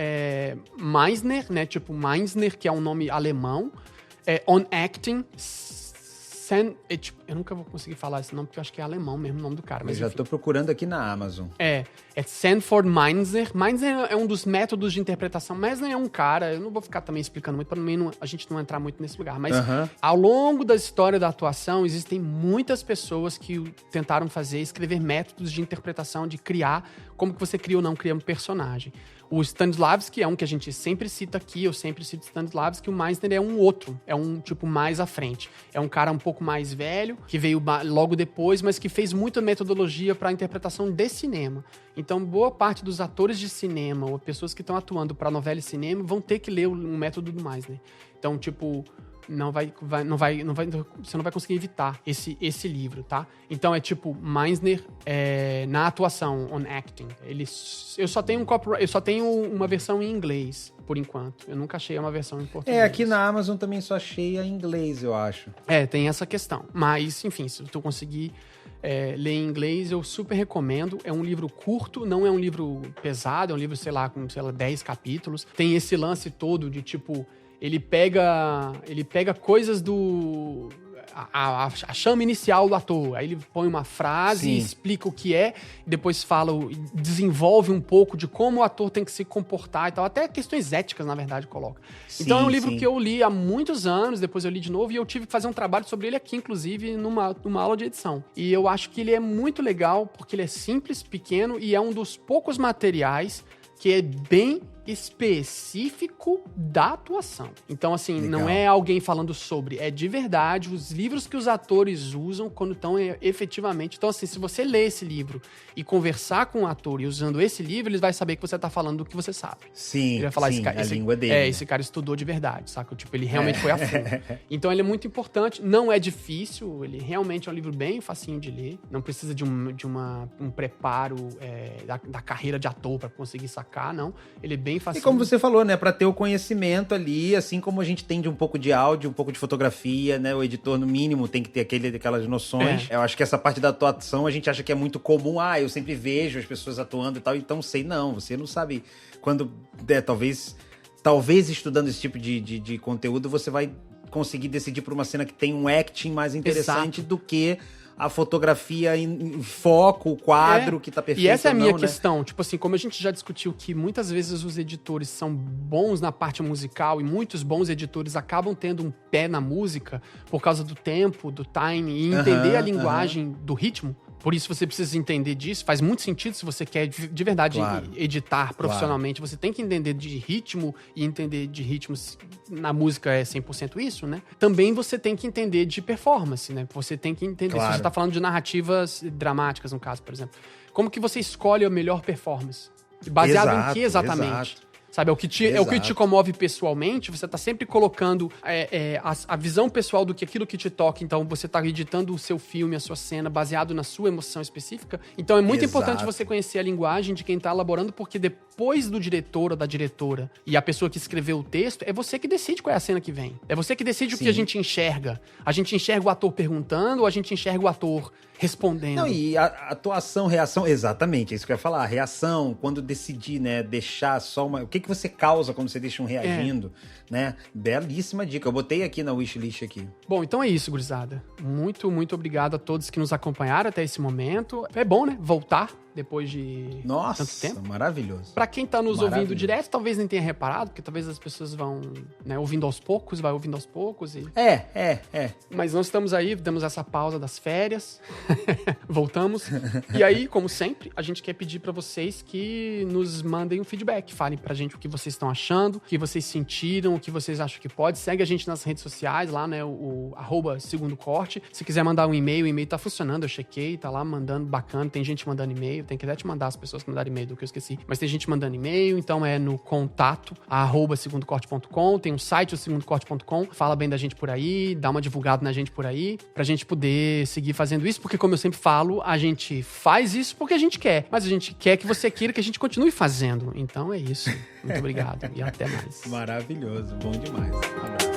Meisner, né? Tipo, Meisner, que é um nome alemão. On Acting. Eu nunca vou conseguir falar esse nome, porque eu acho que é alemão mesmo o nome do cara. Mas eu já tô procurando aqui na Amazon. É Sanford Meisner. Meisner é um dos métodos de interpretação. Meisner é um cara, eu não vou ficar também explicando muito, para a gente não entrar muito nesse lugar. Mas ao longo da história da atuação, existem muitas pessoas que tentaram escrever métodos de interpretação, de criar, como que você cria ou não cria um personagem. O Stanislavski é um que a gente sempre cita aqui, eu sempre cito Stanislavski, o Meisner é um outro, é um tipo mais à frente. É um cara um pouco mais velho, que veio logo depois, mas que fez muita metodologia para a interpretação de cinema. Então, boa parte dos atores de cinema, ou pessoas que estão atuando para novela e cinema, vão ter que ler um método do Meisner. Então, tipo, você não vai conseguir evitar esse livro, tá? Então é tipo Meisner na atuação, on acting. Eu só tenho uma versão em inglês, por enquanto. Eu nunca achei uma versão em português. Aqui na Amazon também só achei em inglês, eu acho. Tem essa questão. Mas, enfim, se tu conseguir ler em inglês, eu super recomendo. É um livro curto, não é um livro pesado, é um livro, com 10 capítulos. Tem esse lance todo de, tipo, ele pega coisas do... A chama inicial do ator. Aí ele põe uma frase, explica o que é, depois desenvolve um pouco de como o ator tem que se comportar e tal. Até questões éticas, na verdade, coloca. Então é um livro que eu li há muitos anos, depois eu li de novo, e eu tive que fazer um trabalho sobre ele aqui, inclusive, numa aula de edição. E eu acho que ele é muito legal, porque ele é simples, pequeno, e é um dos poucos materiais que é bem específico da atuação. Então, assim, legal. Não é alguém falando sobre, é de verdade os livros que os atores usam quando estão efetivamente... Então, assim, se você ler esse livro e conversar com o ator e usando esse livro, ele vai saber que você tá falando do que você sabe. Sim, ele vai falar, a língua dele. Esse cara estudou de verdade, saca? Tipo, ele realmente foi a fundo. Então, ele é muito importante, não é difícil, ele realmente é um livro bem facinho de ler, não precisa de um preparo da carreira de ator pra conseguir sacar, não. Ele é bem facinho. E como você falou, né, pra ter o conhecimento ali, assim como a gente tem de um pouco de áudio, um pouco de fotografia, né, o editor no mínimo tem que ter aquelas noções. Eu acho que essa parte da atuação a gente acha que é muito comum, eu sempre vejo as pessoas atuando e tal, então você não sabe quando, talvez estudando esse tipo de conteúdo você vai conseguir decidir por uma cena que tem um acting mais interessante do que a fotografia em foco, o quadro que tá perfeito. E essa é a minha questão. Tipo assim, como a gente já discutiu que muitas vezes os editores são bons na parte musical e muitos bons editores acabam tendo um pé na música por causa do tempo, do time e entender a linguagem do ritmo. Por isso você precisa entender disso. Faz muito sentido se você quer de verdade editar profissionalmente. Você tem que entender de ritmo e entender de ritmos. Na música é 100% isso, né? Também você tem que entender de performance, né? Você tem que entender. Se você tá falando de narrativas dramáticas, no caso, por exemplo. Como que você escolhe a melhor performance? Baseado em que exatamente? Sabe, é o que te comove pessoalmente, você tá sempre colocando a visão pessoal do que aquilo que te toca, então você tá editando o seu filme, a sua cena, baseado na sua emoção específica. Então é muito importante você conhecer a linguagem de quem tá elaborando, porque depois do diretor ou da diretora e a pessoa que escreveu o texto, é você que decide qual é a cena que vem. É você que decide o que a gente enxerga. A gente enxerga o ator perguntando ou a gente enxerga o ator respondendo. Não, e a atuação, reação, exatamente, é isso que eu ia falar. A reação, quando decidir, né, deixar só uma... O que você causa quando você deixa um reagindo, né? Belíssima dica. Eu botei aqui na wishlist aqui. Bom, então é isso, gurizada. Muito, muito obrigado a todos que nos acompanharam até esse momento. É bom, né? Voltar depois de tanto tempo. Nossa, maravilhoso. Pra quem tá nos ouvindo direto, talvez nem tenha reparado, porque talvez as pessoas vão, né, ouvindo aos poucos, vai ouvindo aos poucos. Mas nós estamos aí, demos essa pausa das férias, voltamos. E aí, como sempre, a gente quer pedir pra vocês que nos mandem um feedback, falem pra gente o que vocês estão achando, o que vocês sentiram, o que vocês acham que pode. Segue a gente nas redes sociais, lá, né, o @segundocorte. Se quiser mandar um e-mail, o e-mail tá funcionando, eu chequei, tá lá mandando, bacana, tem gente mandando e-mail. Tem que até te mandar as pessoas que mandaram e-mail do que eu esqueci. Mas tem gente mandando e-mail, então é no contato @segundocorte.com. Tem um site, o segundocorte.com. Fala bem da gente por aí, dá uma divulgada na gente por aí, pra gente poder seguir fazendo isso, porque como eu sempre falo, a gente faz isso porque a gente quer. Mas a gente quer que você queira que a gente continue fazendo. Então é isso. Muito obrigado e até mais. Maravilhoso, bom demais. Um abraço.